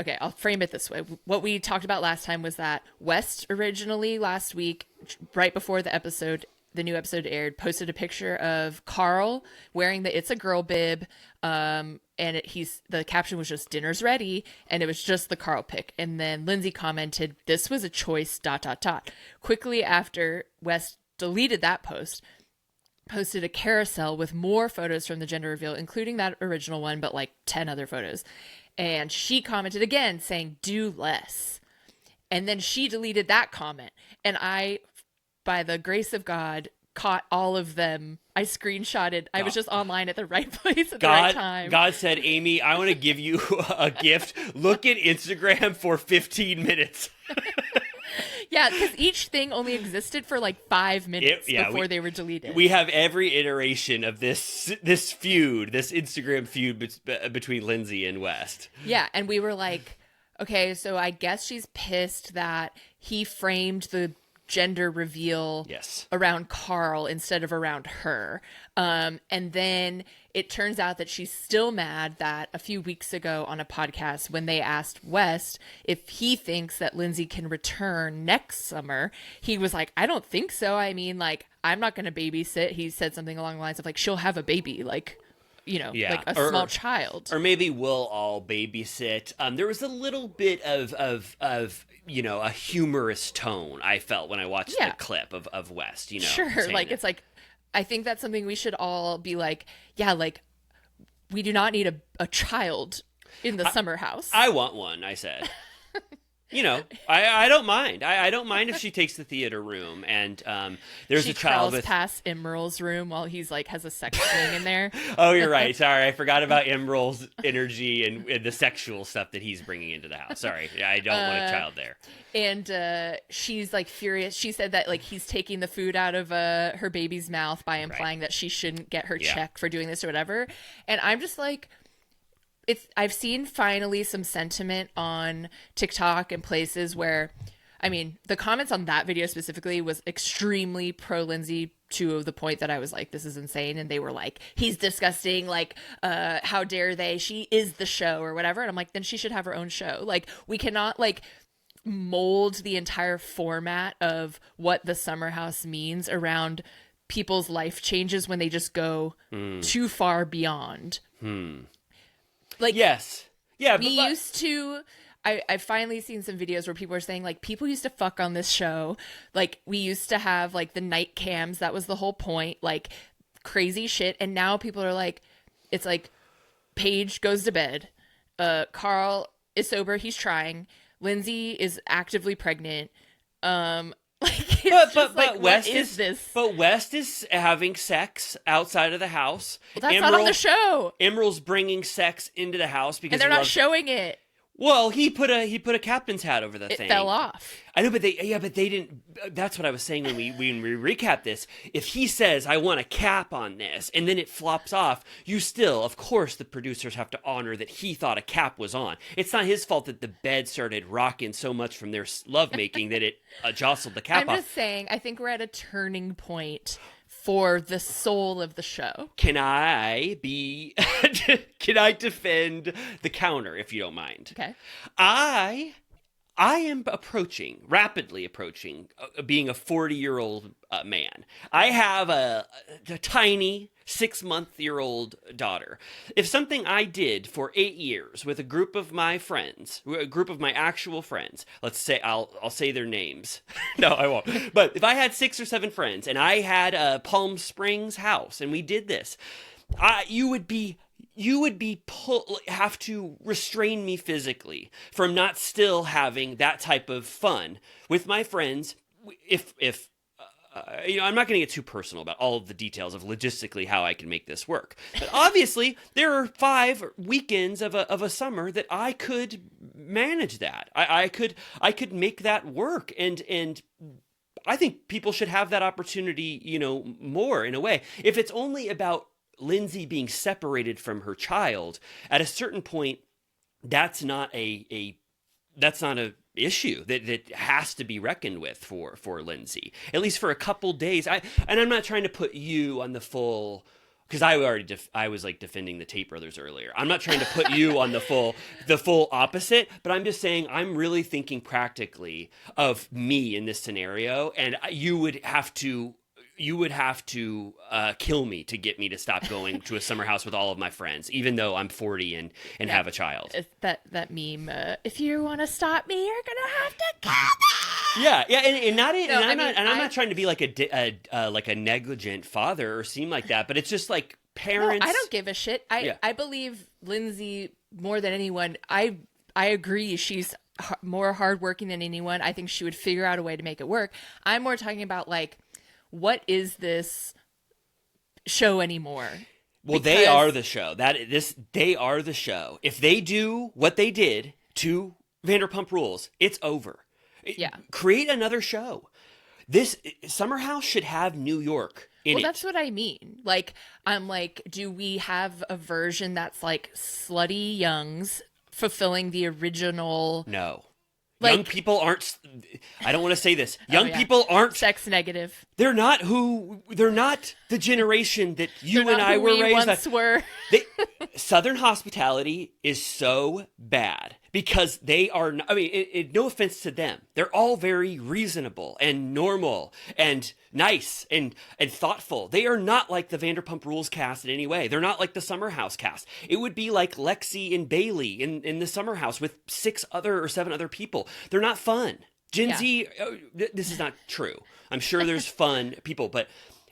Okay, I'll frame it this way. What we talked about last time was that West originally last week, right before the episode the new episode aired, posted a picture of Carl wearing the It's a Girl bib. And the caption was just "Dinner's ready," and it was just the Carl pic. And then Lindsay commented, "This was a choice, ... Quickly after, West deleted that post, posted a carousel with more photos from the gender reveal, including that original one, but like 10 other photos. And she commented again saying, "Do less." And then she deleted that comment. And I, by the grace of God, caught all of them. I screenshotted. I was just online at the right place at the right time. God said, "Amy, I want to give you a gift. Look at Instagram for 15 minutes. Yeah, because each thing only existed for like 5 minutes before they were deleted. We have every iteration of this feud, this Instagram feud between Lindsay and West. Yeah, and we were like, okay, so I guess she's pissed that he framed the gender reveal around Carl instead of around her. And then it turns out that she's still mad that a few weeks ago on a podcast, when they asked West if he thinks that Lindsay can return next summer, he was like, "I don't think so. I mean, like, I'm not going to babysit." He said something along the lines of like, "She'll have a baby, like, like a small child." Or maybe we'll all babysit. There was a little bit of a humorous tone I felt when I watched the clip of West, Sure, like, it's like, I think that's something we should all be like, yeah, like, we do not need a child in the summer house. I want one, I said. I don't mind. I don't mind if she takes the theater room and there's a child with... She crawls past Emerald's room while he's like has a sex thing in there. Oh, you're right. Sorry, I forgot about Emerald's energy and the sexual stuff that he's bringing into the house. Sorry, I don't want a child there. And she's like furious. She said that like he's taking the food out of her baby's mouth by implying that she shouldn't get her check for doing this or whatever. And I'm just like... I've seen finally some sentiment on TikTok and places where, I mean, the comments on that video specifically was extremely pro Lindsay to the point that I was like, this is insane. And they were like, he's disgusting. Like, how dare they? She is the show or whatever. And I'm like, then she should have her own show. Like, we cannot like mold the entire format of what the summer house means around people's life changes when they just go too far beyond. Like, yes. Yeah. Used to, I've finally seen some videos where people are saying like, people used to fuck on this show. Like, we used to have like the night cams. That was the whole point, like crazy shit. And now people are like, it's like Paige goes to bed. Carl is sober. He's trying. Lindsay is actively pregnant. Like, but West is this? But West is having sex outside of the house. Well, that's not on the show. Emerald's bringing sex into the house because and they're not showing it. Well, he put a captain's hat over the thing. It fell off. I know, but they didn't. That's what I was saying when we recap this. If he says, "I want a cap on this," and then it flops off, you still, of course, the producers have to honor that he thought a cap was on. It's not his fault that the bed started rocking so much from their lovemaking that it jostled the cap off. I'm just saying, I think we're at a turning point for the soul of the show. Can I defend the counter, if you don't mind? Okay. I am rapidly approaching being a 40-year-old man. I have a tiny 6-month-old daughter. If something I did for 8 years with a group of my friends, a group of my actual friends, let's say, I'll say their names. No, I won't. But if I had 6 or 7 friends and I had a Palm Springs house and we did this, you would have to restrain me physically from not still having that type of fun with my friends. If I'm not going to get too personal about all of the details of logistically how I can make this work. But obviously, there are 5 weekends of a summer that I could manage that. I could make that work, and I think people should have that opportunity, more in a way. If it's only about Lindsay being separated from her child, at a certain point, that's not a issue that has to be reckoned with for Lindsay, at least for a couple days. I'm not trying to put you on the full, because I was like defending the Tate brothers earlier. I'm not trying to put you on the full opposite, but I'm just saying I'm really thinking practically of me in this scenario, and you would have to you would have to kill me to get me to stop going to a summer house with all of my friends, even though I'm 40 and have a child. It's that meme. If you want to stop me, you're gonna have to kill me. Yeah, I'm not trying to be like a negligent father or seem like that, but it's just like parents. No, I don't give a shit. I believe Lindsay more than anyone. I agree. She's more hardworking than anyone. I think she would figure out a way to make it work. I'm more talking about like, what is this show anymore? Well, they are the show. They are the show. If they do what they did to Vanderpump Rules, it's over. Yeah. Create another show. This Summer House should have New York in it. Well, that's what I mean. Like, I'm like, do we have a version that's like Slutty Youngs fulfilling the original? No. Like, young people aren't. I don't want to say this. Young people aren't sex negative. They're not the generation that you and I were raised. Once were. Southern hospitality is so bad because they are. I mean, no offense to them. They're all very reasonable and normal and nice and thoughtful. They are not like the Vanderpump Rules cast in any way. They're not like the Summer House cast. It would be like Lexi and Bailey in the Summer House with 7 other people. They're not fun. Gen Z, this is not true. I'm sure there's fun people, but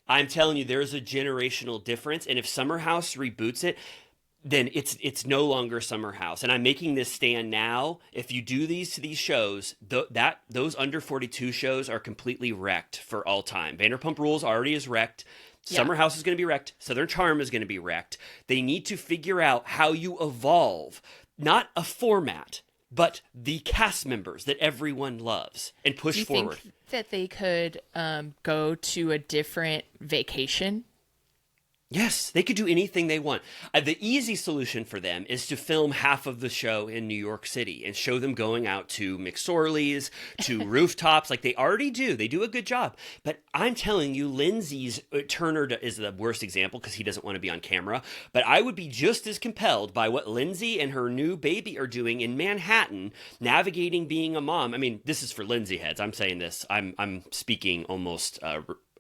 I'm telling you, there's a generational difference. And if Summer House reboots it, then it's no longer Summer House. And I'm making this stand now. If you do these to these shows, those under 42 shows are completely wrecked for all time. Vanderpump Rules already is wrecked. Summer House is going to be wrecked. Southern Charm is going to be wrecked. They need to figure out how you evolve, not a format, but the cast members that everyone loves and push forward. Do you think that they could go to a different vacation? Yes, they could do anything they want. The easy solution for them is to film half of the show in New York City and show them going out to McSorley's, to rooftops, like they already do. They do a good job. But I'm telling you, Lindsay's Turner is the worst example because he doesn't want to be on camera. But I would be just as compelled by what Lindsay and her new baby are doing in Manhattan, navigating being a mom. I mean, this is for Lindsay heads. I'm saying this. I'm speaking almost...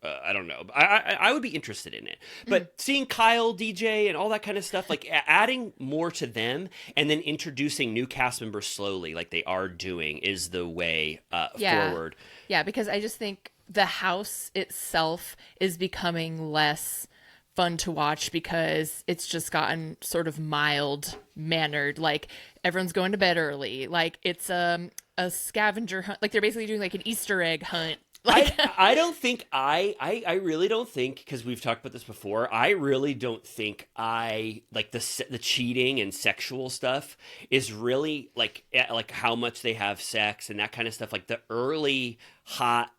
I don't know. I would be interested in it. But seeing Kyle, DJ, and all that kind of stuff, like adding more to them and then introducing new cast members slowly, like they are doing, is the way forward. Yeah, because I just think the house itself is becoming less fun to watch because it's just gotten sort of mild-mannered. Like, everyone's going to bed early. Like, it's a scavenger hunt. Like, they're basically doing like an Easter egg hunt. I don't think I really don't think, because we've talked about this before, I really don't think like the cheating and sexual stuff is really like how much they have sex and that kind of stuff. Like the early hot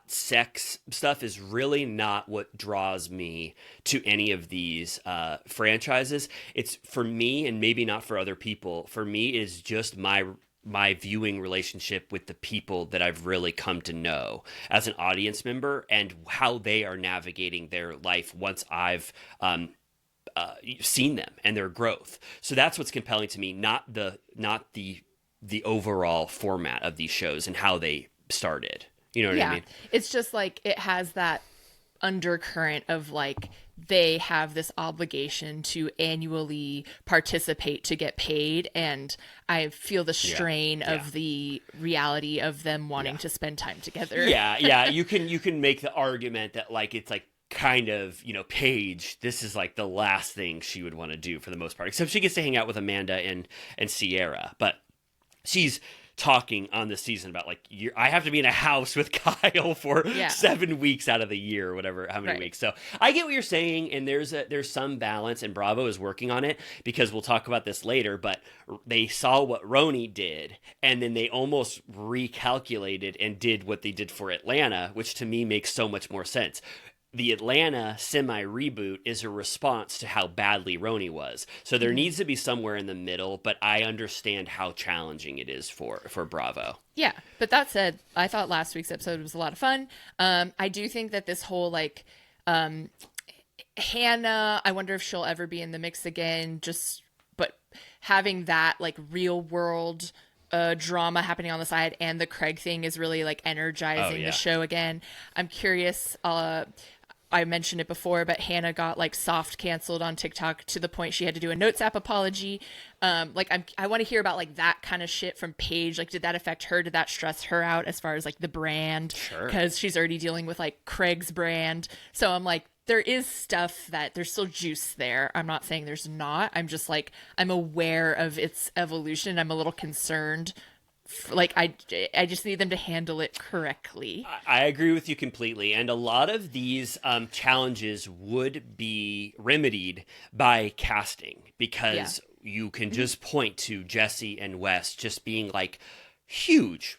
sex stuff is really not what draws me to any of these franchises. It's for me, and maybe not for other people, for me is just my viewing relationship with the people that I've really come to know as an audience member and how they are navigating their life once I've seen them and their growth. So that's what's compelling to me, not the overall format of these shows and how they started. You know what I mean? It's just like it has that undercurrent of like they have this obligation to annually participate to get paid, and I feel the strain of the reality of them wanting to spend time together. You can make the argument that like it's like kind of, you know, Paige, this is like the last thing she would want to do for the most part, except she gets to hang out with Amanda and Sierra, but she's talking on this season about like I have to be in a house with Kyle for 7 weeks out of the year or whatever, how many weeks. So I get what you're saying, and there's some balance, and Bravo is working on it, because we'll talk about this later, but they saw what RHONY did and then they almost recalculated and did what they did for Atlanta, which to me makes so much more sense. The Atlanta semi-reboot is a response to how badly RHONY was. So there needs to be somewhere in the middle, but I understand how challenging it is for Bravo. Yeah, but that said, I thought last week's episode was a lot of fun. I do think that this whole, like, Hannah, I wonder if she'll ever be in the mix again, but having that, like, real-world drama happening on the side and the Craig thing is really, like, energizing the show again. I'm curious. I mentioned it before, but Hannah got like soft canceled on TikTok to the point she had to do a Notes app apology. Like I want to hear about like that kind of shit from Paige. Like, did that affect her? Did that stress her out as far as like the brand? Sure. Because she's already dealing with like Craig's brand. So I'm like, there is stuff that there's still juice there. I'm not saying there's not. I'm just like, I'm aware of its evolution. I'm a little concerned. Like, I just need them to handle it correctly. I agree with you completely. And a lot of these challenges would be remedied by casting, because you can just point to Jesse and Wes just being like huge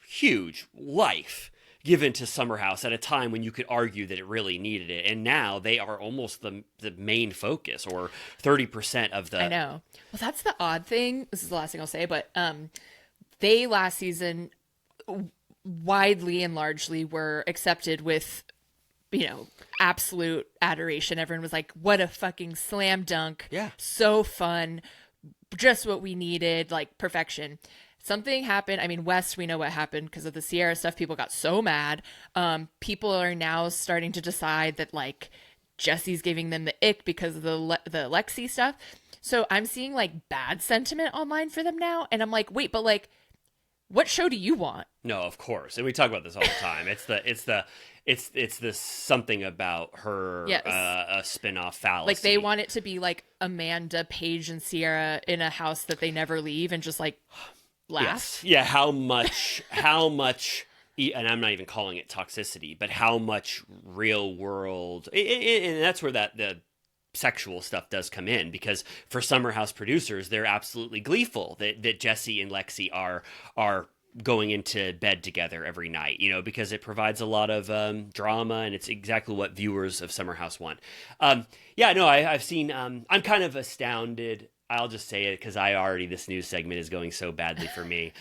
life given to Summer House at a time when you could argue that it really needed it. And now they are almost the main focus, or 30% of the... I know. Well, that's the odd thing. This is the last thing I'll say, but they last season widely and largely were accepted with, you know, absolute adoration. Everyone was like, what a fucking slam dunk. Yeah. So fun. Just what we needed, like perfection. Something happened. I mean, West, we know what happened because of the Sierra stuff. People got so mad. People are now starting to decide that like Jesse's giving them the ick because of the Lexi stuff. So I'm seeing like bad sentiment online for them now. And I'm like, wait, but like, what show do you want? No, of course. And we talk about this all the time. It's this something about her, yes. A spin-off fallacy. Like they want it to be like Amanda, Paige, and Sierra in a house that they never leave and just like laugh. Yes. Yeah, how much, and I'm not even calling it toxicity, but how much real world, and that's where the sexual stuff does come in, because for Summer House producers, they're absolutely gleeful that Jesse and Lexi are going into bed together every night, you know, because it provides a lot of drama, and it's exactly what viewers of Summer House want. I've seen, I'm kind of astounded. I'll just say it because this news segment is going so badly for me.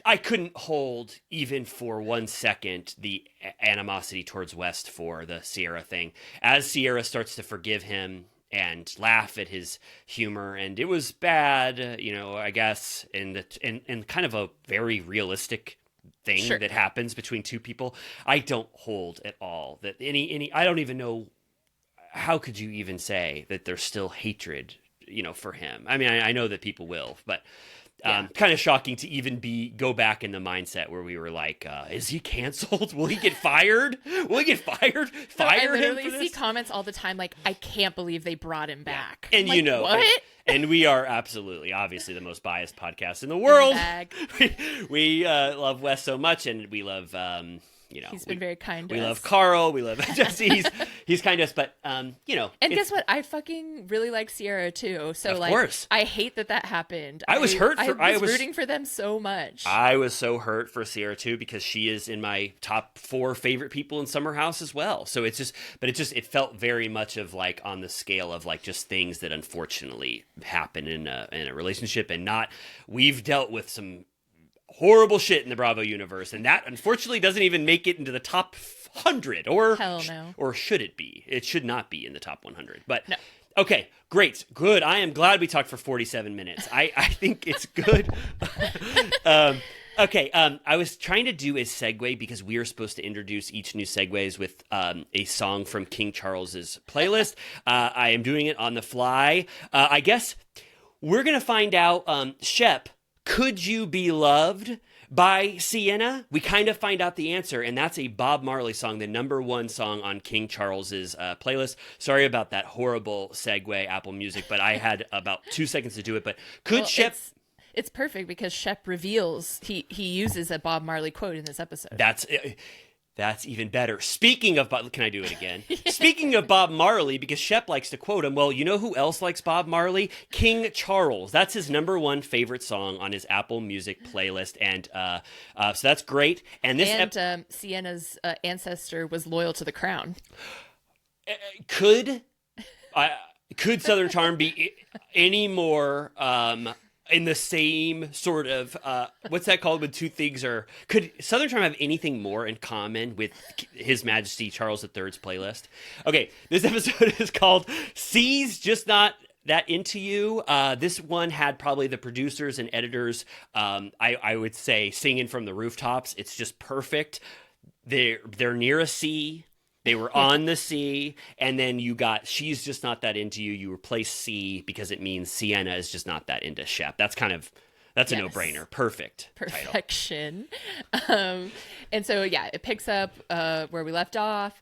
I couldn't hold even for 1 second the animosity towards West for the Sierra thing. As Sierra starts to forgive him and laugh at his humor, and it was bad, you know, I guess, in kind of a very realistic thing that happens between two people. I don't hold at all that any. I don't even know, how could you even say that there's still hatred, you know, for him. I mean, I know that people will, but kind of shocking to even go back in the mindset where we were like, is he canceled? Will he get fired? Will he get fired? I literally see comments all the time like, I can't believe they brought him back. And like, you know, what? And we are obviously the most biased podcast in the world. We love Wes so much, and we love you know, he's been very kind to us. We love Carl. We love Jesse. He's kind to us, but you know. And guess what? I fucking really like Sierra too. So of course. I hate that happened. I was hurt. I was rooting for them so much. I was so hurt for Sierra too, because she is in my top 4 favorite people in Summer House as well. So it felt very much of like on the scale of like just things that unfortunately happen in a relationship, and not, we've dealt with some horrible shit in the Bravo universe, and that unfortunately doesn't even make it into the top 100, or hell no. Or should it be? It should not be in the top 100. But no. Okay, great, good. I am glad we talked for 47 minutes. I think it's good. Okay, I was trying to do a segue because we are supposed to introduce each new segues with a song from King Charles's playlist. I am doing it on the fly. I guess we're gonna find out. Shep, could you be loved by Sienna? We kind of find out the answer, and that's a Bob Marley song, the #1 song on King Charles's playlist. Sorry about that horrible segue, Apple Music, but I had about 2 seconds to do it. But could Shep... It's perfect because Shep reveals he uses a Bob Marley quote in this episode. That's even better. Speaking of Bob, can I do it again? Speaking of Bob Marley, because Shep likes to quote him, well, you know who else likes Bob Marley? King Charles. That's his #1 favorite song on his Apple Music playlist, and so that's great. And Sienna's ancestor was loyal to the crown. Could Southern Charm be any more in the same sort of, what's that called when two things are... Could Southern Charm have anything more in common with His Majesty Charles III's playlist? Okay, this episode is called C's Just Not That Into You. This one had probably the producers and editors, I would say, singing from the rooftops. It's just perfect. They're near a sea. They were on the C, and then you got she's just not that into you. You replace C because it means Sienna is just not that into Shep. That's a no-brainer. Perfect. Perfection. And so it picks up where we left off.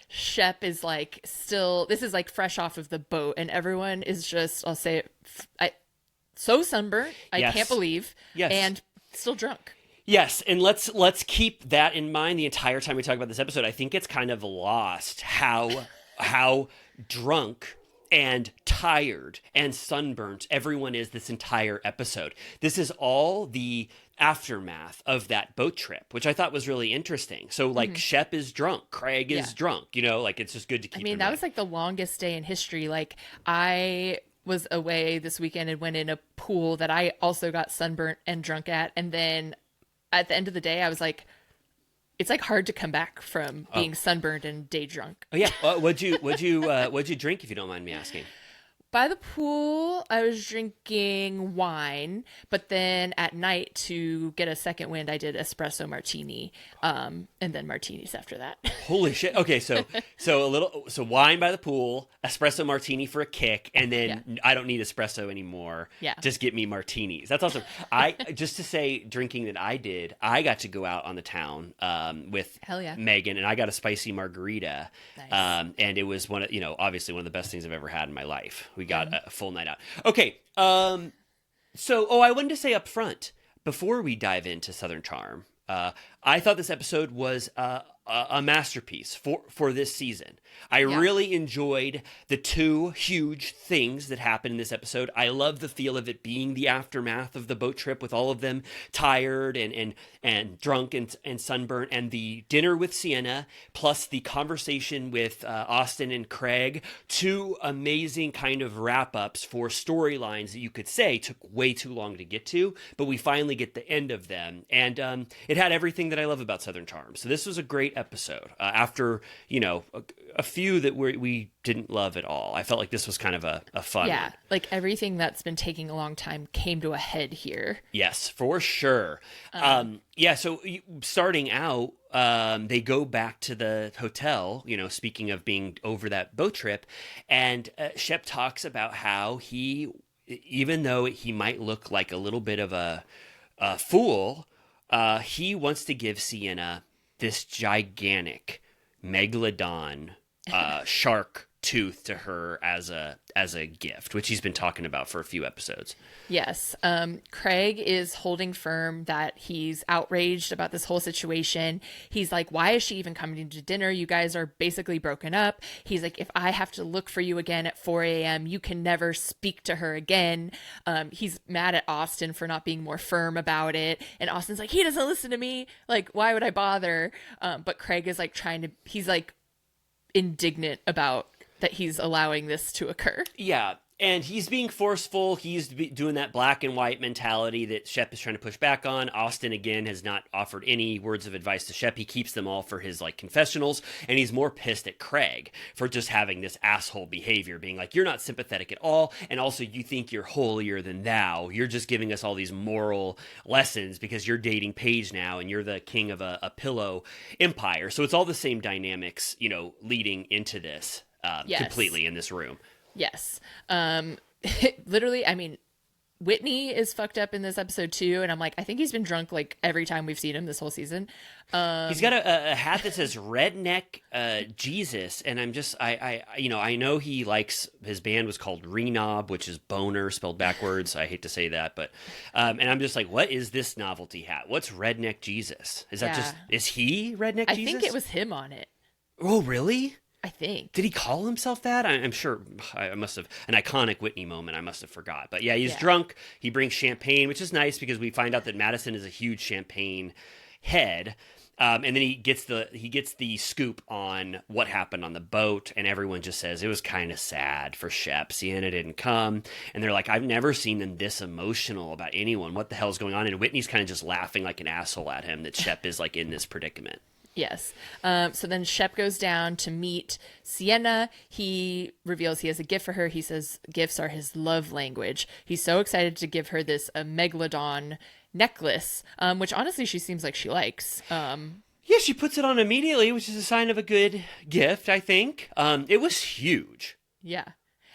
Shep is like still, this is like fresh off of the boat, and everyone is just, I'll say it, so sunburnt. I can't believe. Yes. And still drunk. Yes, and let's keep that in mind the entire time we talk about this episode. I think it's kind of lost how drunk and tired and sunburnt everyone is this entire episode. This is all the aftermath of that boat trip, which I thought was really interesting. So like Shep is drunk, Craig is drunk, like it's just good to keep in mind. That was like the longest day in history. Like I was away this weekend and went in a pool that I also got sunburnt and drunk at, and then at the end of the day, I was like, it's like hard to come back from being sunburned and day drunk. Oh yeah, what'd you drink if you don't mind me asking? By the pool, I was drinking wine, but then at night to get a second wind, I did espresso martini, and then martinis after that. Holy shit! Okay, so wine by the pool, espresso martini for a kick, and then I don't need espresso anymore. Yeah, just get me martinis. That's awesome. I just to say, drinking that I got to go out on the town with Megan, and I got a spicy margarita, nice. And it was obviously one of the best things I've ever had in my life. We got a full night out. Okay. I wanted to say up front, before we dive into Southern Charm, I thought this episode was a masterpiece for this season. I really enjoyed the two huge things that happened in this episode. I love the feel of it being the aftermath of the boat trip with all of them tired and drunk and sunburnt, and the dinner with Sienna, plus the conversation with Austin and Craig. Two amazing kind of wrap-ups for storylines that you could say took way too long to get to, but we finally get the end of them. And it had everything that I love about Southern Charm. So this was a great episode. After, a few that we didn't love at all. I felt like this was kind of a fun one. Like everything that's been taking a long time came to a head here. Yes, for sure. So starting out, they go back to the hotel, speaking of being over that boat trip, and Shep talks about how he, even though he might look like a little bit of a fool, he wants to give Sienna this gigantic megalodon shark tooth to her as a gift, which he's been talking about for a few episodes. Yes. Craig is holding firm that he's outraged about this whole situation. He's like, why is she even coming to dinner? You guys are basically broken up. He's like, if I have to look for you again at 4 a.m., you can never speak to her again. He's mad at Austin for not being more firm about it. And Austin's like, he doesn't listen to me. Like, why would I bother? But Craig is like he's like indignant about that he's allowing this to occur. Yeah. And he's being forceful. He's doing that black and white mentality that Shep is trying to push back on. Austin, again, has not offered any words of advice to Shep. He keeps them all for his confessionals. And he's more pissed at Craig for just having this asshole behavior, being like, you're not sympathetic at all. And also, you think you're holier than thou. You're just giving us all these moral lessons because you're dating Paige now and you're the king of a pillow empire. So it's all the same dynamics, leading into this completely in this room. Yes. Literally, Whitney is fucked up in this episode too, and I'm like, I think he's been drunk like every time we've seen him this whole season. He's got a hat that says Redneck Jesus, and I'm just I know he likes, his band was called Renob, which is boner spelled backwards. I hate to say that, but and I'm just like, what is this novelty hat? What's Redneck Jesus? Is that is he Redneck Jesus? I think it was him on it. Oh, really? I think. Did he call himself that? I'm sure I must have, an iconic Whitney moment I must have forgot. But yeah, he's drunk. He brings champagne, which is nice because we find out that Madison is a huge champagne head. And then he gets the scoop on what happened on the boat, and everyone just says it was kind of sad for Shep. Sienna didn't come, and they're like, I've never seen them this emotional about anyone. What the hell's going on? And Whitney's kind of just laughing like an asshole at him that Shep is like in this predicament. Yes. So then Shep goes down to meet Sienna. He reveals he has a gift for her. He says gifts are his love language. He's so excited to give her this megalodon necklace, which honestly she seems like she likes. Yeah, she puts it on immediately, which is a sign of a good gift, I think. It was huge. Yeah.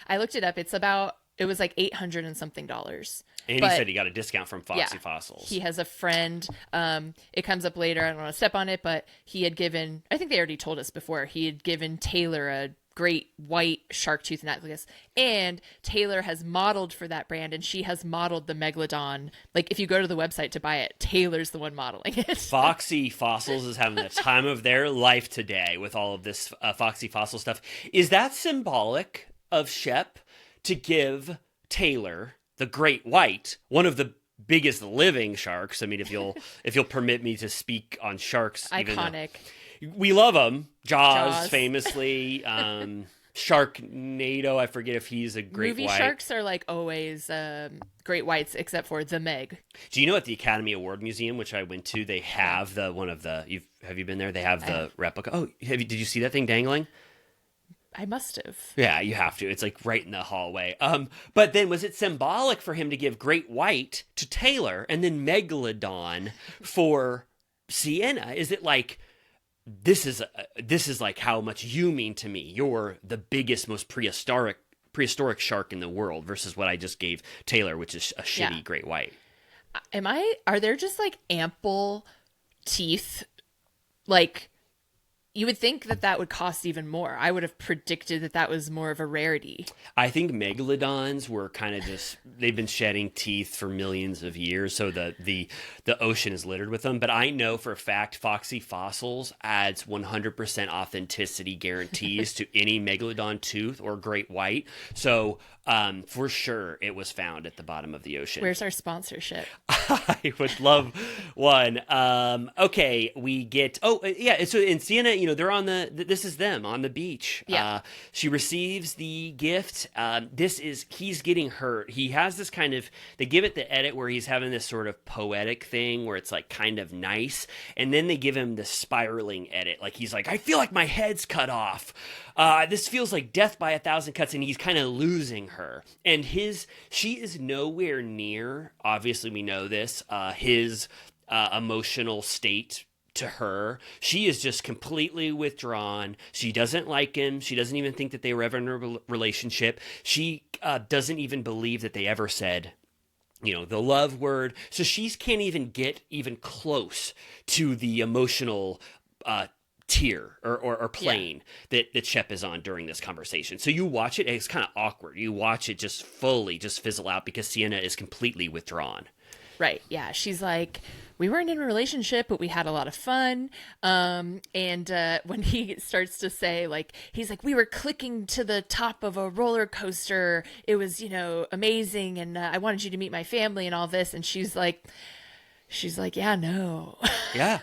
I looked it up. It was like 800 and something dollars. And he said he got a discount from Foxy Fossils. He has a friend. It comes up later. I don't want to step on it, but he had given, I think they already told us before, he had given Taylor a great white shark tooth necklace. And Taylor has modeled for that brand, and she has modeled the Megalodon. Like, if you go to the website to buy it, Taylor's the one modeling it. Foxy Fossils is having the time of their life today with all of this Foxy Fossil stuff. Is that symbolic of Shep to give Taylor the great white, one of the biggest living sharks? I mean, if you'll permit me to speak on sharks, iconic. We love them. Jaws. Famously. Sharknado. I forget if he's a great movie white. Sharks are like always great whites, except for the Meg. Do you know at the Academy Award Museum, which I went to, they have have you been there? They have the replica. Oh, did you see that thing dangling? I must have. Yeah, you have to. It's like right in the hallway. But then was it symbolic for him to give Great White to Taylor and then Megalodon for Sienna? Is it like this is like how much you mean to me? You're the biggest, most prehistoric shark in the world versus what I just gave Taylor, which is a shitty Great White. Are there just like ample teeth? Like, you would think that would cost even more. I would have predicted that was more of a rarity. I think megalodons were kind of they've been shedding teeth for millions of years, so the ocean is littered with them. But I know for a fact Foxy Fossils adds 100% authenticity guarantees to any megalodon tooth or great white. So for sure it was found at the bottom of the ocean. Where's our sponsorship? I would love one. Okay, we get... Oh, yeah, so in Sienna, they're on this is them on the beach. Yeah. She receives the gift. He's getting hurt. He has this kind of... They give it the edit where he's having this sort of poetic thing where it's like kind of nice. And then they give him the spiraling edit. Like he's like, I feel like my head's cut off. This feels like death by 1,000 cuts, and he's kind of losing her. And she is nowhere near, obviously we know this, his emotional state to her. She is just completely withdrawn. She doesn't like him. She doesn't even think that they were ever in a relationship. She doesn't even believe that they ever said the love word. So she can't even get even close to the emotional tier or plane that Shep is on during this conversation. So you watch it, and it's kind of awkward. You watch it just fully just fizzle out because Sienna is completely withdrawn. Right. Yeah. She's like, we weren't in a relationship, but we had a lot of fun. And when he starts to say, like, he's like, we were clicking to the top of a roller coaster. It was, amazing. And I wanted you to meet my family and all this. And she's like, yeah, no. Yeah.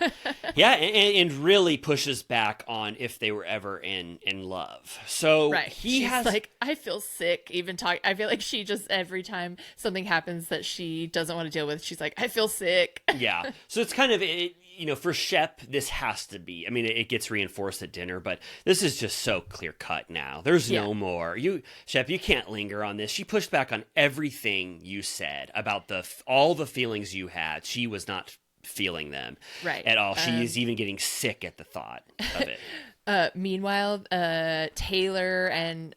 And really pushes back on if they were ever in love. So right. She's like, I feel sick even talking. I feel like she just, every time something happens that she doesn't want to deal with, she's like, I feel sick. Yeah. So it's kind of, for Shep, this has to be, it gets reinforced at dinner, but this is just so clear cut now. There's no more. Shep, you can't linger on this. She pushed back on everything you said about all the feelings you had. She was not feeling them at all. She is even getting sick at the thought of it. Meanwhile, Taylor and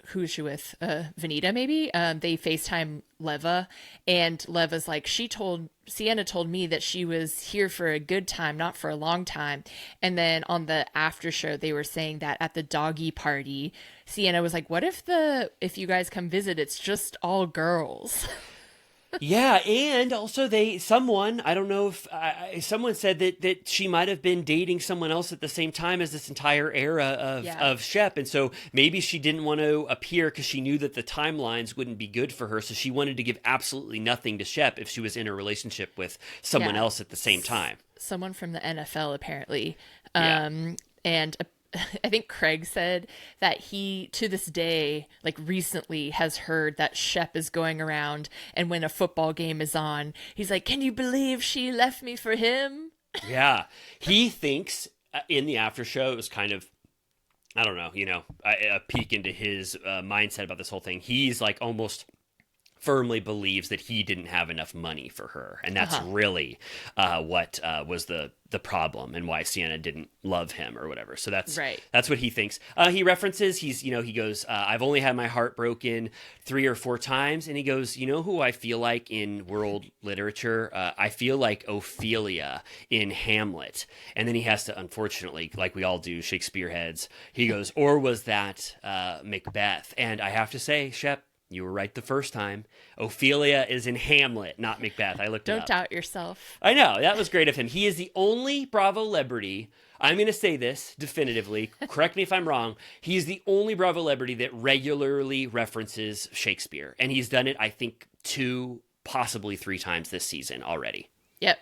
who's she with? Vanita, maybe? They FaceTime Leva, and Leva's like, Sienna told me that she was here for a good time, not for a long time. And then on the after show, they were saying that at the doggy party, Sienna was like, what if you guys come visit, it's just all girls? Yeah, and also someone, I don't know if someone said that she might have been dating someone else at the same time as this entire era of Shep, and so maybe she didn't want to appear because she knew that the timelines wouldn't be good for her, so she wanted to give absolutely nothing to Shep if she was in a relationship with someone else at the same time. Someone from the NFL, apparently. Yeah. And I think Craig said that he, to this day, like recently, has heard that Shep is going around, and when a football game is on, he's like, can you believe she left me for him? Yeah. He thinks in the after show, it was kind of, I don't know, a peek into his mindset about this whole thing. He's like almost firmly believes that he didn't have enough money for her, and that's really what was the problem and why Sienna didn't love him or whatever. So that's what he thinks. He references he goes, I've only had my heart broken 3 or 4 times, and he goes, you know who I feel like in world literature? I feel like Ophelia in Hamlet. And then he has to, unfortunately, like we all do, Shakespeare heads. He goes, or was that Macbeth? And I have to say, Shep, you were right the first time. Ophelia is in Hamlet, not Macbeth. I looked it up. Don't doubt yourself. I know. That was great of him. He is the only Bravo celebrity. I'm going to say this definitively. Correct me if I'm wrong. He's the only Bravo celebrity that regularly references Shakespeare. And he's done it, I think, 2, possibly 3 times this season already. Yep.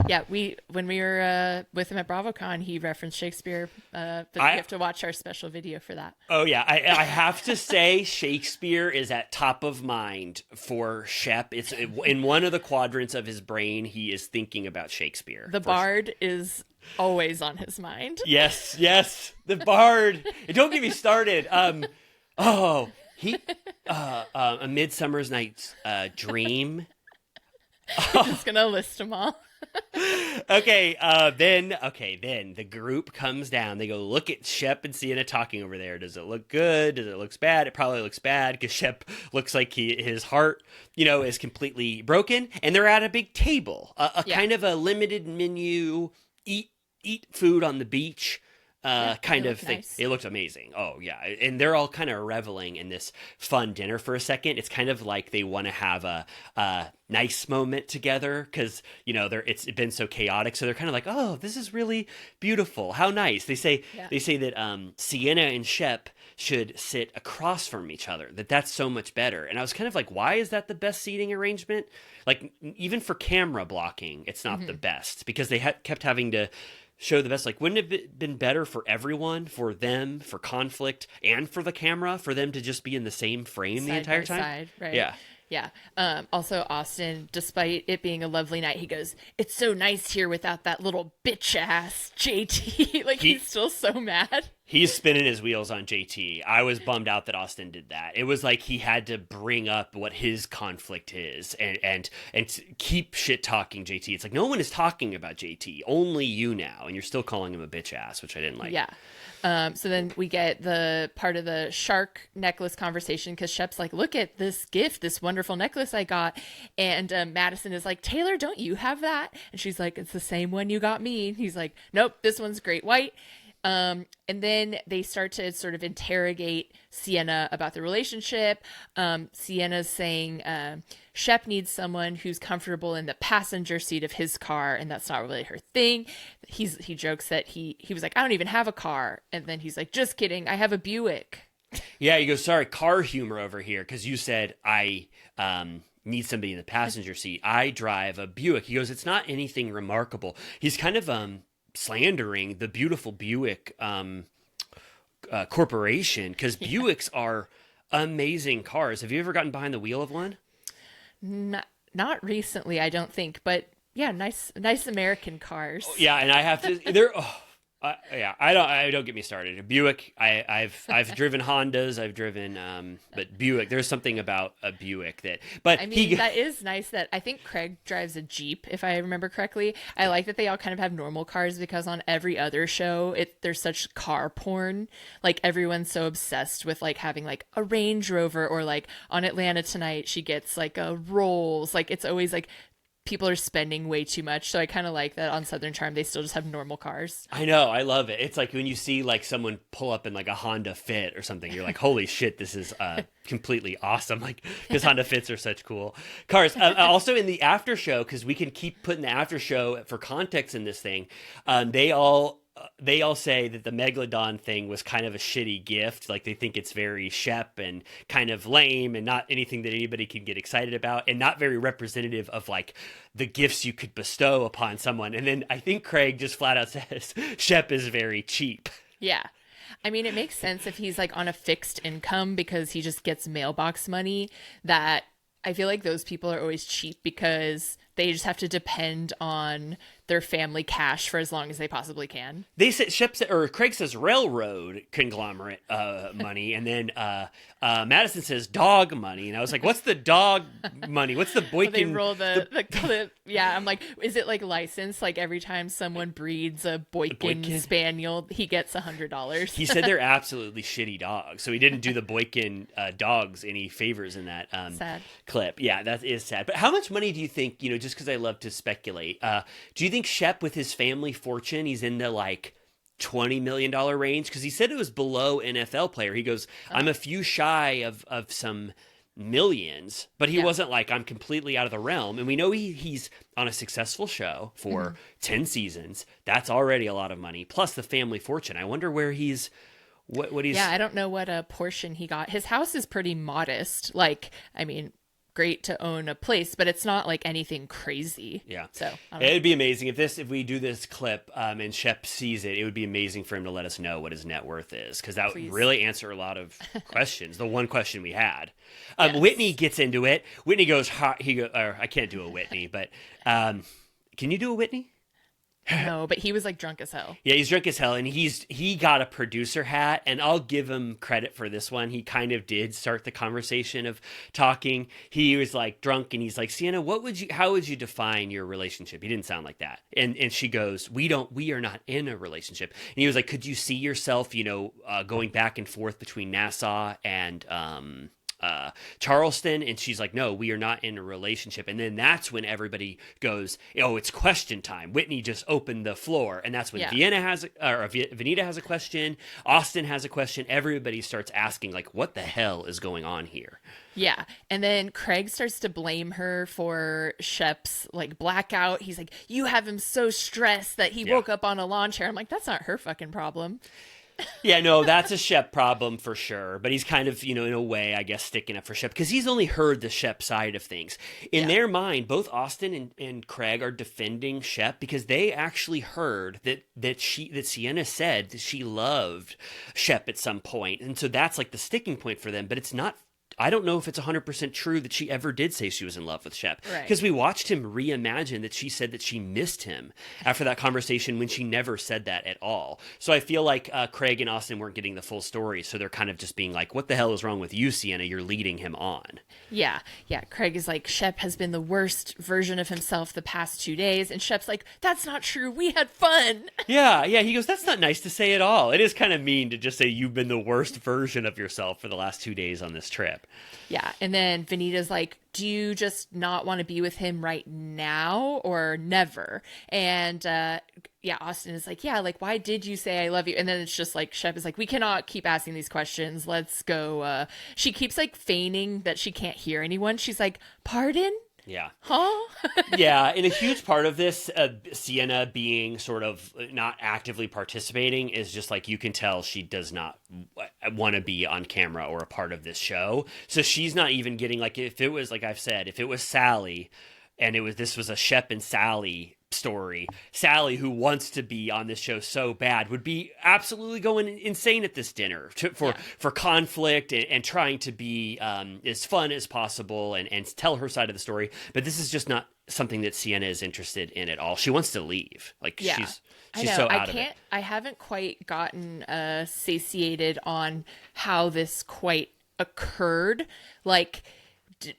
Yeah, when we were with him at BravoCon, he referenced Shakespeare, but we have to watch our special video for that. Oh, yeah. I have to say Shakespeare is at top of mind for Shep. It's in one of the quadrants of his brain, he is thinking about Shakespeare. The Bard is always on his mind. Yes, the Bard. Don't get me started. A Midsummer's Night's Dream. I'm just gonna list them all. Then the group comes down. They go look at Shep and Sienna talking over there. Does it look good? Does it look bad? It probably looks bad because Shep looks like his heart, is completely broken. And they're at a big table, kind of a limited menu, eat food on the beach. Kind of thing. Nice. It looked amazing. Oh yeah. And they're all kind of reveling in this fun dinner for a second. It's kind of like they want to have a nice moment together because, it's been so chaotic. So they're kind of like, oh, this is really beautiful. How nice. They say that Sienna and Shep should sit across from each other, that's so much better. And I was kind of like, why is that the best seating arrangement? Like, even for camera blocking, it's not the best because they kept having to show the best. Like, wouldn't it have been better for everyone, for them, for conflict, and for the camera, for them to just be in the same frame the entire time? Side, right? Yeah. Yeah. Also, Austin, despite it being a lovely night, he goes, it's so nice here without that little bitch ass JT. He's still so mad. He's spinning his wheels on JT. I was bummed out that Austin did that. It was like he had to bring up what his conflict is and keep shit talking JT. It's like, no one is talking about JT, only you now, and you're still calling him a bitch ass, which I didn't like. Yeah. So then we get the part of the shark necklace conversation because Shep's like, look at this gift, this wonderful necklace I got. And Madison is like, Taylor, don't you have that? And she's like, it's the same one you got me. And he's like, nope, this one's great white. And then they start to sort of interrogate Sienna about the relationship. Sienna's saying Shep needs someone who's comfortable in the passenger seat of his car, and that's not really her thing. He jokes that he was like, I don't even have a car. And then he's like, just kidding, I have a Buick. Yeah, he goes, sorry, car humor over here, because you said I need somebody in the passenger seat. I drive a Buick. He goes, it's not anything remarkable. He's kind of slandering the beautiful Buick corporation because Buicks are amazing cars. Have you ever gotten behind the wheel of one? Not recently, I don't think, but yeah, nice American cars. Yeah, and I have to. I don't get me started. A Buick. I've driven Hondas. I've driven, but Buick. There's something about a Buick that. But I mean, that is nice. That I think Craig drives a Jeep, if I remember correctly. I like that they all kind of have normal cars because on every other show, there's such car porn. Like everyone's so obsessed with like having like a Range Rover or like on Atlanta Tonight, she gets like a Rolls. Like it's always like. People are spending way too much, so I kind of like that on Southern Charm they still just have normal cars. I know, I love it. It's like when you see like someone pull up in like a Honda Fit or something, you're like, holy shit, this is completely awesome. Like, because Honda Fits are such cool cars. Also in the after show, because we can keep putting the after show for context in this thing, they all say that the Megalodon thing was kind of a shitty gift. Like they think it's very Shep and kind of lame and not anything that anybody can get excited about and not very representative of like the gifts you could bestow upon someone. And then I think Craig just flat out says Shep is very cheap. Yeah. I mean, it makes sense if he's like on a fixed income because he just gets mailbox money. That I feel like those people are always cheap because they just have to depend on their family cash for as long as they possibly can. They said Craig says railroad conglomerate money, and then Madison says dog money, and I was like, "What's the dog money? What's the Boykin?" They roll the clip. Yeah, I'm like, is it like licensed? Like every time someone breeds a Boykin Spaniel, he gets $100. He said they're absolutely shitty dogs, so he didn't do the Boykin dogs any favors in that sad clip. Yeah, that is sad. But how much money do you think? Just because I love to speculate, do you think Shep with his family fortune, he's in the like $20 million range? Because he said it was below NFL player. He goes, I'm a few shy of some millions, but he wasn't like, I'm completely out of the realm. And we know he's on a successful show for 10 seasons. That's already a lot of money. Plus the family fortune. I wonder where he's, what he's. Yeah, I don't know what a portion he got. His house is pretty modest. Like, I mean, great to own a place, but it's not like anything crazy. Yeah. So it'd be amazing if we do this clip and Shep sees it. It would be amazing for him to let us know what his net worth is, because that would really answer a lot of questions. The one question we had. Yes. Whitney gets into it. Whitney goes, I can't do a Whitney, but can you do a Whitney? No, but he was like drunk as hell. Yeah, he's drunk as hell, and he got a producer hat, and I'll give him credit for this one. He kind of did start the conversation of talking. He was like drunk, and he's like, Sienna, how would you define your relationship? He didn't sound like that. And she goes, we are not in a relationship. And he was like, could you see yourself, going back and forth between Nassau and Charleston? And she's like, no, we are not in a relationship. And then that's when everybody goes, oh, it's question time. Whitney just opened the floor, and that's when Venita has a question, Austin has a question, everybody starts asking like, what the hell is going on here? Yeah. And then Craig starts to blame her for Shep's like blackout. He's like, you have him so stressed that he woke up on a lawn chair. I'm like, that's not her fucking problem. Yeah, no, that's a Shep problem for sure. But he's kind of, in a way, I guess, sticking up for Shep because he's only heard the Shep side of things. In their mind, both Austin and Craig are defending Shep because they actually heard that Sienna said that she loved Shep at some point. And so that's like the sticking point for them. But it's not. I don't know if it's 100% true that she ever did say she was in love with Shep. Because we watched him reimagine that she said that she missed him after that conversation when she never said that at all. So I feel like Craig and Austin weren't getting the full story. So they're kind of just being like, what the hell is wrong with you, Sienna? You're leading him on. Yeah. Yeah. Craig is like, Shep has been the worst version of himself the past 2 days. And Shep's like, that's not true. We had fun. Yeah. He goes, that's not nice to say at all. It is kind of mean to just say you've been the worst version of yourself for the last 2 days on this trip. Yeah. And then Venita's like, do you just not want to be with him right now or never? And Austin is like, yeah, like, why did you say I love you? And then it's just like, Shep is like, we cannot keep asking these questions. Let's go. She keeps like feigning that she can't hear anyone. She's like, pardon? Yeah. Huh? Yeah, and a huge part of this, Sienna being sort of not actively participating is just like you can tell she does not want to be on camera or a part of this show. So she's not even getting, like, if it was, like I've said, if it was Sally and this was a Shep and Sally story, Sally, who wants to be on this show so bad, would be absolutely going insane at this dinner for conflict and trying to be as fun as possible and tell her side of the story. But this is just not something that Sienna is interested in at all. She wants to leave. Like, she's so out of it. I haven't quite gotten satiated on how this quite occurred. Like,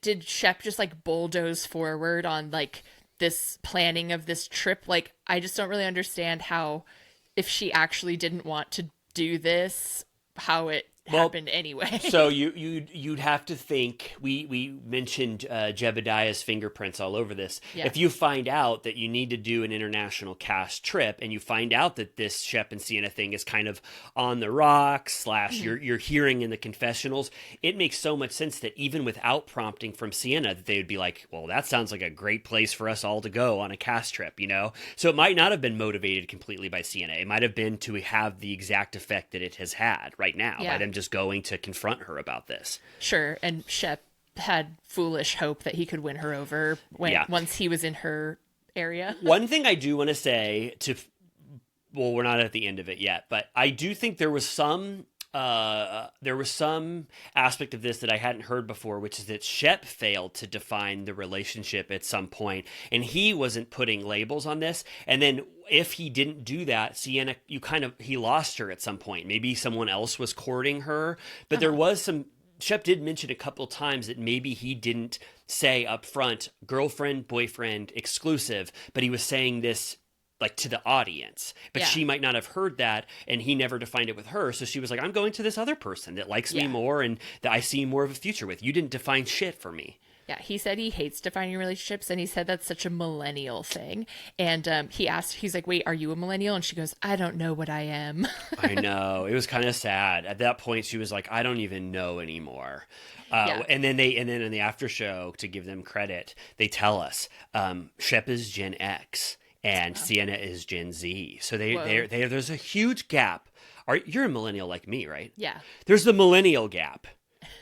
did Shep just like bulldoze forward on like this planning of this trip? Like, I just don't really understand how, if she actually didn't want to do this, how it happened anyway. So you'd have to think, we mentioned Jebediah's fingerprints all over this. Yeah. If you find out that you need to do an international cast trip and you find out that this Shep and Sienna thing is kind of on the rocks / you're hearing in the confessionals, it makes so much sense that even without prompting from Sienna, that they would be like, well, that sounds like a great place for us all to go on a cast trip, So it might not have been motivated completely by Sienna. It might have been to have the exact effect that it has had right now by them just going to confront her about this. Sure. And Shep had foolish hope that he could win her over once he was in her area. One thing I do want to say we're not at the end of it yet, but I do think there was some there was some aspect of this that I hadn't heard before, which is that Shep failed to define the relationship at some point, and he wasn't putting labels on this. And then if he didn't do that, Sienna, he lost her at some point. Maybe someone else was courting her, but there was some. Shep did mention a couple times that maybe he didn't say up front, girlfriend, boyfriend, exclusive, but he was saying this like to the audience, but she might not have heard that, and he never defined it with her. So she was like, I'm going to this other person that likes me more and that I see more of a future with. You didn't define shit for me. Yeah, he said he hates defining relationships, and he said that's such a millennial thing. And he's like, wait, are you a millennial? And she goes, I don't know what I am. I know. It was kind of sad. At that point, she was like, I don't even know anymore. And then in the after show, to give them credit, they tell us Shep is Gen X and Sienna is Gen Z. So there's a huge gap. You're a millennial like me, right? Yeah. There's the millennial gap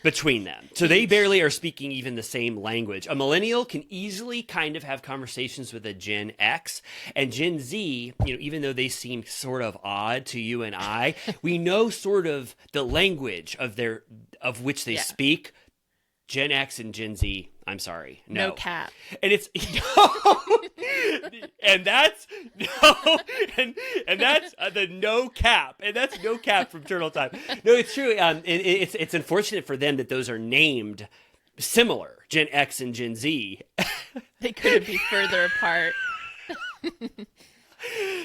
between them. So they barely are speaking even the same language. A millennial can easily kind of have conversations with a Gen X, and Gen Z, even though they seem sort of odd to you and I, we know sort of the language of which they speak. Gen X and Gen Z, I'm sorry. No cap. And it's and that's the no cap. And that's no cap from Turtle Time. No, it's true. It's unfortunate for them that those are named similar, Gen X and Gen Z. They couldn't be further apart.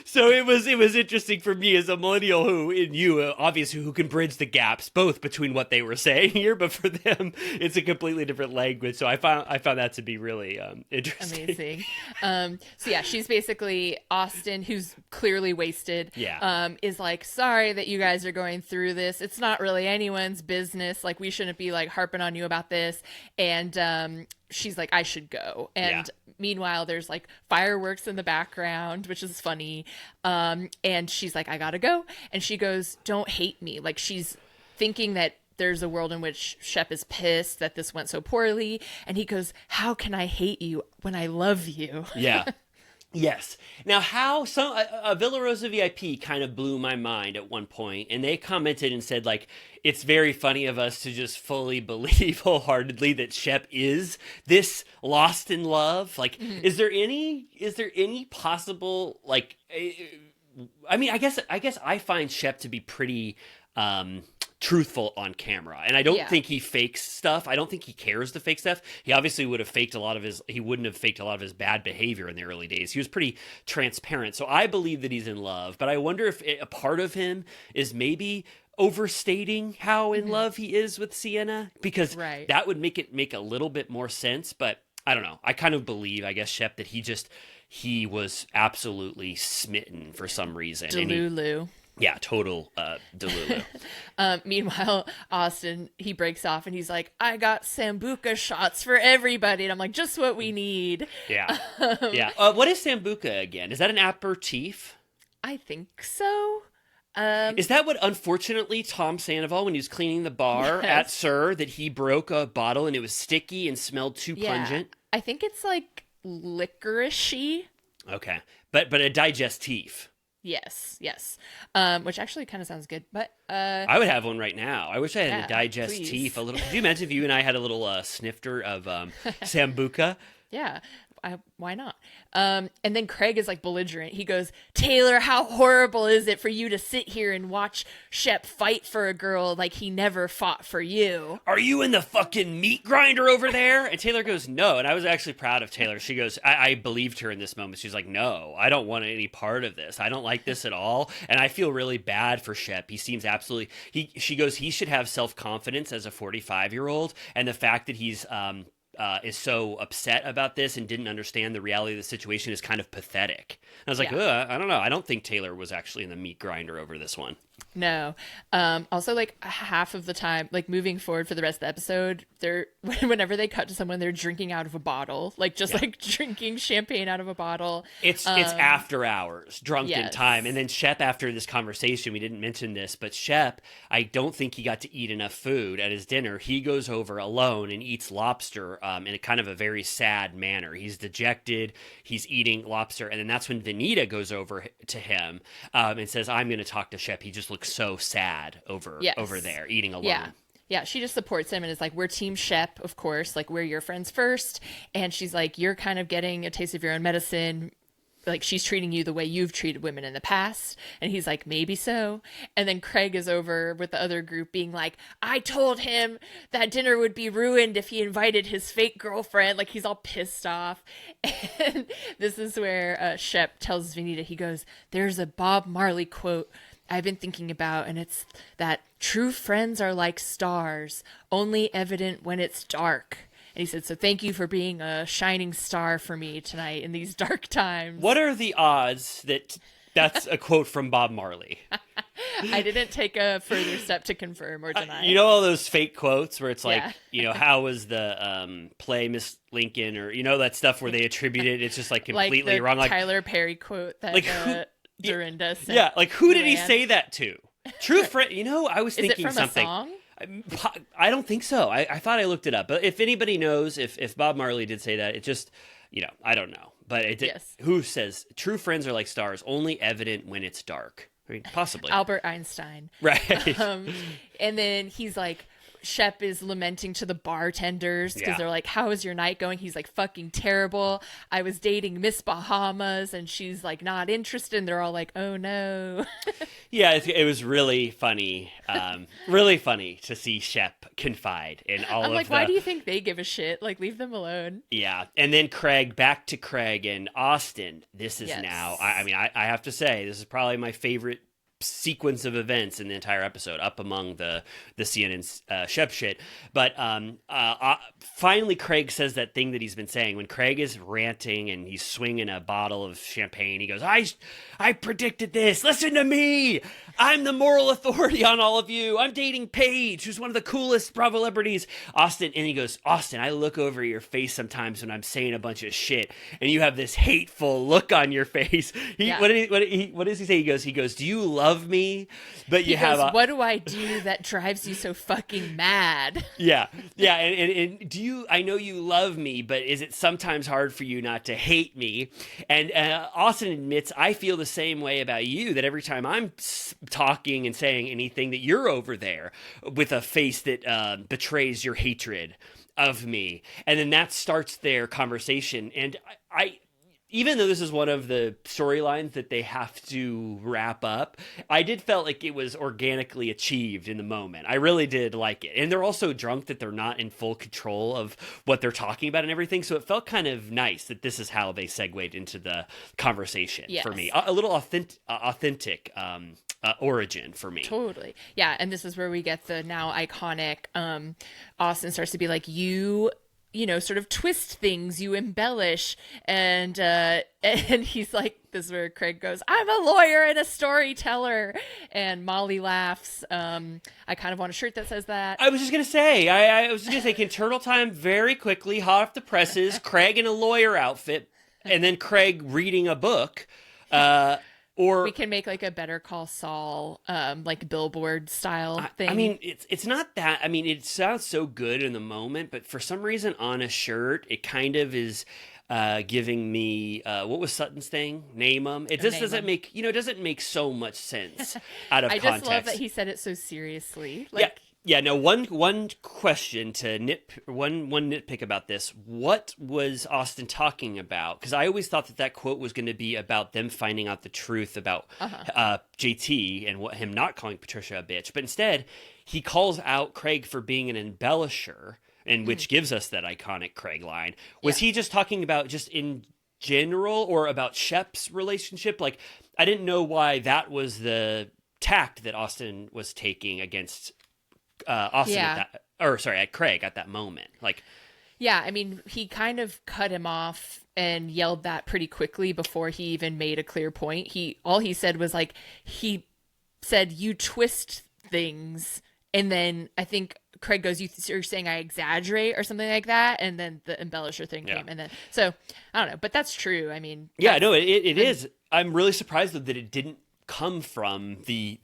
So it was interesting for me as a millennial who can bridge the gaps both between what they were saying here, but for them it's a completely different language. So I found that to be really interesting. Amazing. She's basically Austin, who's clearly wasted. Yeah. Is like, sorry that you guys are going through this. It's not really anyone's business. Like, we shouldn't be like harping on you about this. And she's like, I should go. And meanwhile, there's like fireworks in the background, which is funny. And she's like, I gotta go. And she goes, don't hate me. Like, she's thinking that there's a world in which Shep is pissed that this went so poorly. And he goes, how can I hate you when I love you? Yeah. Yes. Now, how a Villa Rosa VIP kind of blew my mind at one point, and they commented and said, like, it's very funny of us to just fully believe wholeheartedly that Shep is this lost in love. Like, is there any possible, like, I mean, I guess I find Shep to be pretty truthful on camera, and I don't think he fakes stuff. I don't think he cares to fake stuff. He obviously wouldn't have faked a lot of his bad behavior in the early days. He was pretty transparent, so I believe that he's in love, but I wonder if a part of him is maybe overstating how in love he is with Sienna, because that would make a little bit more sense. But I don't know. I kind of believe, I guess, Shep, that he was absolutely smitten for some reason. Delulu. Yeah, total Delulu. Meanwhile, Austin, he breaks off and he's like, I got Sambuca shots for everybody. And I'm like, just what we need. Yeah. What is Sambuca again? Is that an aperitif? I think so. Is that what, unfortunately, Tom Sandoval, when he was cleaning the bar at Sir, that he broke a bottle and it was sticky and smelled too pungent? I think it's like licorice-y. Okay. But a digestif. Yes. Which actually kind of sounds good, but I would have one right now. I wish I had a digestif. Please. A little. Could you imagine if you and I had a little snifter of Sambuca? Yeah. Why not? And then Craig is like belligerent. He goes, Taylor, how horrible is it for you to sit here and watch Shep fight for a girl like he never fought for you? Are you in the fucking meat grinder over there? And Taylor goes, no. And I was actually proud of Taylor. She goes, I believed her in this moment. She's like, no, I don't want any part of this. I don't like this at all. And I feel really bad for Shep. He seems absolutely, she goes, he should have self-confidence as a 45-year-old. And the fact that he's, is so upset about this and didn't understand the reality of the situation is kind of pathetic. And I was like, I don't know. I don't think Taylor was actually in the meat grinder over this one. No. Also, like, half of the time, like, moving forward for the rest of the episode, whenever they cut to someone, they're drinking out of a bottle, like, just like drinking champagne out of a bottle. It's after hours, drunken time. And then Shep, after this conversation, we didn't mention this, but Shep, I don't think he got to eat enough food at his dinner. He goes over alone and eats lobster in a kind of a very sad manner. He's dejected. He's eating lobster. And then that's when Vanita goes over to him and says, I'm going to talk to Shep. He just looks so sad over there eating alone. Yeah. Yeah, she just supports him and is like, we're Team Shep, of course. Like, we're your friends first. And she's like, you're kind of getting a taste of your own medicine. Like, she's treating you the way you've treated women in the past. And he's like, maybe so. And then Craig is over with the other group being like, I told him that dinner would be ruined if he invited his fake girlfriend. Like, he's all pissed off. And this is where Shep tells Vanita, he goes, there's a Bob Marley quote I've been thinking about, and it's that true friends are like stars, only evident when it's dark. And he said, so thank you for being a shining star for me tonight in these dark times. What are the odds that that's a quote from Bob Marley? I didn't take a further step to confirm or deny. You know all those fake quotes where it's like, how was the play Miss Lincoln, or that stuff where they attribute it, it's just like completely like wrong. Like Tyler Perry quote that Dorinda said. Yeah, like who did he say that to? True friend. I was thinking Is it from something. A song? I don't think so. I thought I looked it up, but if anybody knows if Bob Marley did say that, it just I don't know. But it did, who says true friends are like stars, only evident when it's dark? I mean, possibly Albert Einstein, right? And then he's like, Shep is lamenting to the bartenders because they're like, how is your night going? He's like, fucking terrible. I was dating Miss Bahamas and she's like not interested. And they're all like, oh no. Yeah, it was really funny. Really funny to see Shep confide in all I'm of like, why do you think they give a shit? Like, leave them alone. Yeah. And then back to Craig and Austin. This is now, I have to say, this is probably my favorite sequence of events in the entire episode, up among the Sienna and Shep shit. But finally Craig says that thing that he's been saying. When Craig is ranting and he's swinging a bottle of champagne, he goes, I predicted this. Listen to me. I'm the moral authority on all of you. I'm dating Paige, who's one of the coolest Bravo celebrities. Austin, and he goes, Austin, I look over your face sometimes when I'm saying a bunch of shit, and you have this hateful look on your face. What does he say? He goes, do you love me? But you have what do I do that drives you so fucking mad? Yeah. And do you? I know you love me, but is it sometimes hard for you not to hate me? And Austin admits, I feel the same way about you. That every time I'm talking and saying anything, that you're over there with a face that betrays your hatred of me. And then that starts their conversation. And I even though this is one of the storylines that they have to wrap up, I did felt like it was organically achieved in the moment. I really did like it. And they're also drunk that they're not in full control of what they're talking about and everything. So it felt kind of nice that this is how they segued into the conversation for me. A little authentic origin for me. Totally. Yeah. And this is where we get the now iconic Austin starts to be like, you sort of twist things, you embellish. And he's like, this is where Craig goes, I'm a lawyer and a storyteller. And Molly laughs. I kind of want a shirt that says that. I was just going to say, can Turtle Time very quickly, hot off the presses, Craig in a lawyer outfit, and then Craig reading a book. Or we can make like a Better Call Saul, like billboard style thing. I mean, it's not that. I mean, it sounds so good in the moment, but for some reason on a shirt, it kind of is giving me what was Sutton's thing? Name 'em. It just doesn't make doesn't make so much sense out of context. I just love that he said it so seriously. Like, Yeah, no, one question to one nitpick about this. What was Austin talking about? Because I always thought that quote was going to be about them finding out the truth about JT and him not calling Patricia a bitch. But instead, he calls out Craig for being an embellisher, and which gives us that iconic Craig line. Was he just talking about just in general or about Shep's relationship? Like, I didn't know why that was the tact that Austin was taking against Austin at Craig at that moment. Like, yeah, I mean, he kind of cut him off and yelled that pretty quickly before he even made a clear point. All he said was like, he said, you twist things. And then I think Craig goes, you're saying I exaggerate or something like that. And then the embellisher thing came. And then, so I don't know, but that's true. I mean, yeah, no, it is. I'm really surprised though that it didn't come from the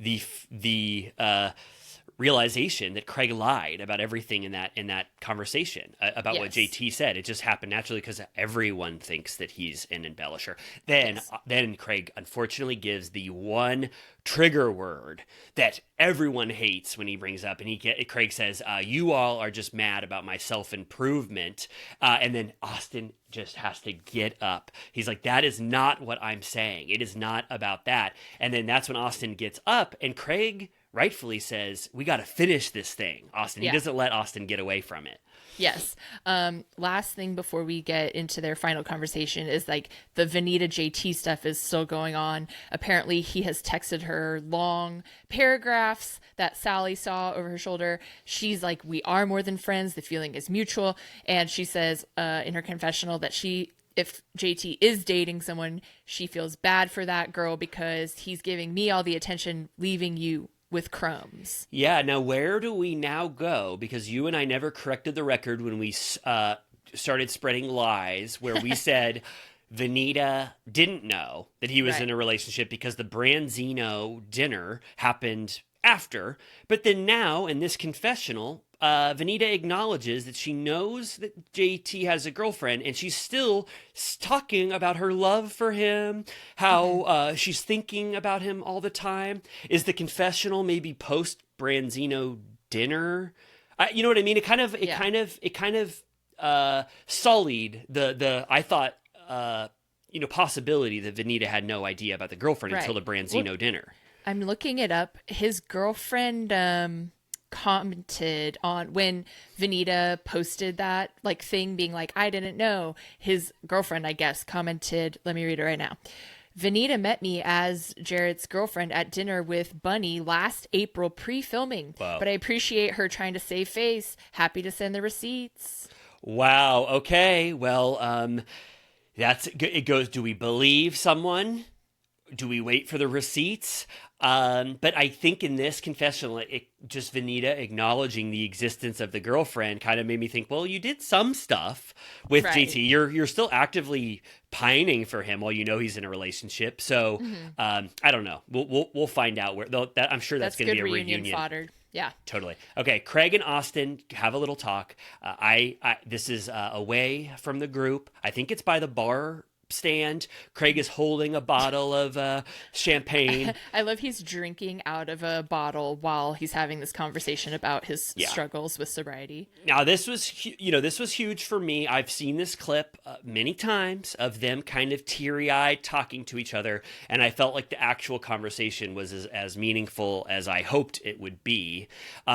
realization that Craig lied about everything in that conversation about what JT said. It just happened naturally because everyone thinks that he's an embellisher. Then Craig unfortunately gives the one trigger word that everyone hates when he brings up, and Craig says, "You all are just mad about my self-improvement," and then Austin just has to get up. He's like, "That is not what I'm saying. It is not about that." And then that's when Austin gets up, and Craig rightfully says, "We got to finish this thing, Austin." He doesn't let Austin get away from it. Yes. Last thing before we get into their final conversation is like the Venita JT stuff is still going on. Apparently he has texted her long paragraphs that Sally saw over her shoulder. She's like, "We are more than friends. The feeling is mutual." And she says in her confessional that if JT is dating someone, she feels bad for that girl because he's giving me all the attention, leaving you with crumbs. Yeah, now where do we now go? Because you and I never corrected the record when we started spreading lies where we said Venita didn't know that he was in a relationship because the Branzino dinner happened after. But then now, in this confessional, Venita acknowledges that she knows that JT has a girlfriend, and she's still talking about her love for him, how she's thinking about him all the time. Is the confessional maybe post Branzino dinner? You know what I mean? It kind of sullied the I thought possibility that Venita had no idea about the girlfriend until the Branzino dinner. I'm looking it up. His girlfriend commented on when Venita posted that thing being like, "I didn't know." His girlfriend, I guess, commented, let me read it right now. "Venita met me as Jarrett's girlfriend at dinner with Bunny last April pre-filming. Wow. But I appreciate her trying to save face. Happy to send the receipts." Wow. Okay. Well, it goes, do we believe someone? Do we wait for the receipts? But I think in this confessional, it just Venita acknowledging the existence of the girlfriend kind of made me think, well, you did some stuff with JT. You're still actively pining for him while you know he's in a relationship. So I don't know. We'll find out where. I'm sure that's going to be a reunion fodder. Yeah, totally. Okay, Craig and Austin have a little talk. This is away from the group. I think it's by the bar stand. Craig is holding a bottle of champagne. I love he's drinking out of a bottle while he's having this conversation about his struggles with sobriety. Now this was huge for me. I've seen this clip many times of them kind of teary-eyed talking to each other, and I felt like the actual conversation was as meaningful as I hoped it would be.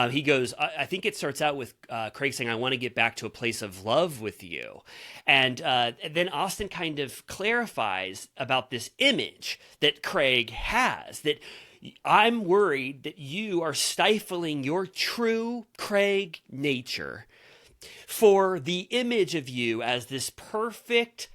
He goes, I think it starts out with Craig saying, "I want to get back to a place of love with you," and then Austin kind of clarifies about this image that Craig has, that I'm worried that you are stifling your true Craig nature for the image of you as this perfect,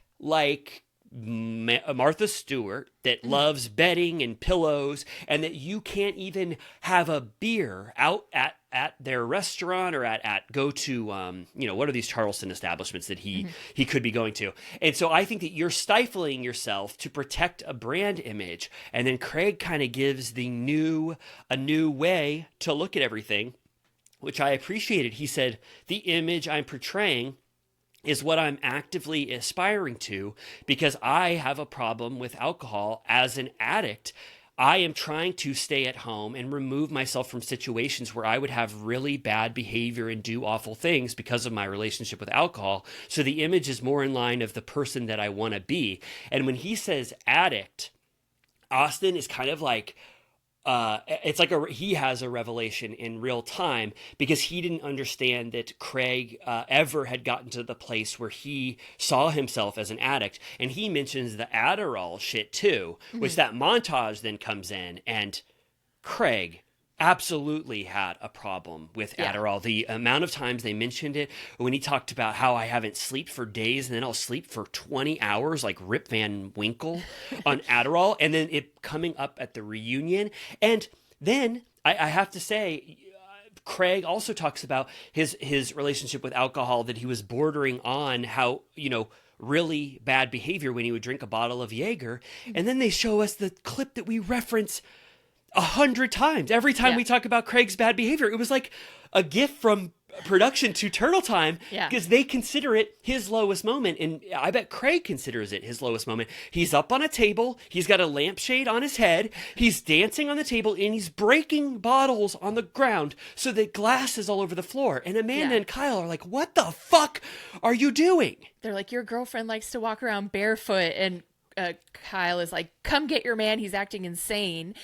Martha Stewart that loves bedding and pillows, and that you can't even have a beer out at their restaurant or go to what are these Charleston establishments that he could be going to. And so I think that you're stifling yourself to protect a brand image. And then Craig kind of gives a new way to look at everything, which I appreciated. He said, "The image I'm portraying is what I'm actively aspiring to because I have a problem with alcohol as an addict. I am trying to stay at home and remove myself from situations where I would have really bad behavior and do awful things because of my relationship with alcohol. So the image is more in line of the person that I want to be." And when he says addict, Austin is kind of like, it's like he has a revelation in real time because he didn't understand that Craig ever had gotten to the place where he saw himself as an addict. And he mentions the Adderall shit too, which that montage then comes in, and Craig absolutely had a problem with Adderall. The amount of times they mentioned it, when he talked about how I haven't slept for days and then I'll sleep for 20 hours like Rip Van Winkle on Adderall, and then it coming up at the reunion. And then I have to say, Craig also talks about his relationship with alcohol, that he was bordering on how, really bad behavior when he would drink a bottle of Jaeger. And then they show us the clip that we reference 100 times. Every time we talk about Craig's bad behavior, it was like a gift from production to Turtle Time, because they consider it his lowest moment, and I bet Craig considers it his lowest moment. He's up on a table, he's got a lampshade on his head, he's dancing on the table, and he's breaking bottles on the ground so that glass is all over the floor. And Amanda and Kyle are like, what the fuck are you doing? They're like, your girlfriend likes to walk around barefoot, and Kyle is like, come get your man, he's acting insane.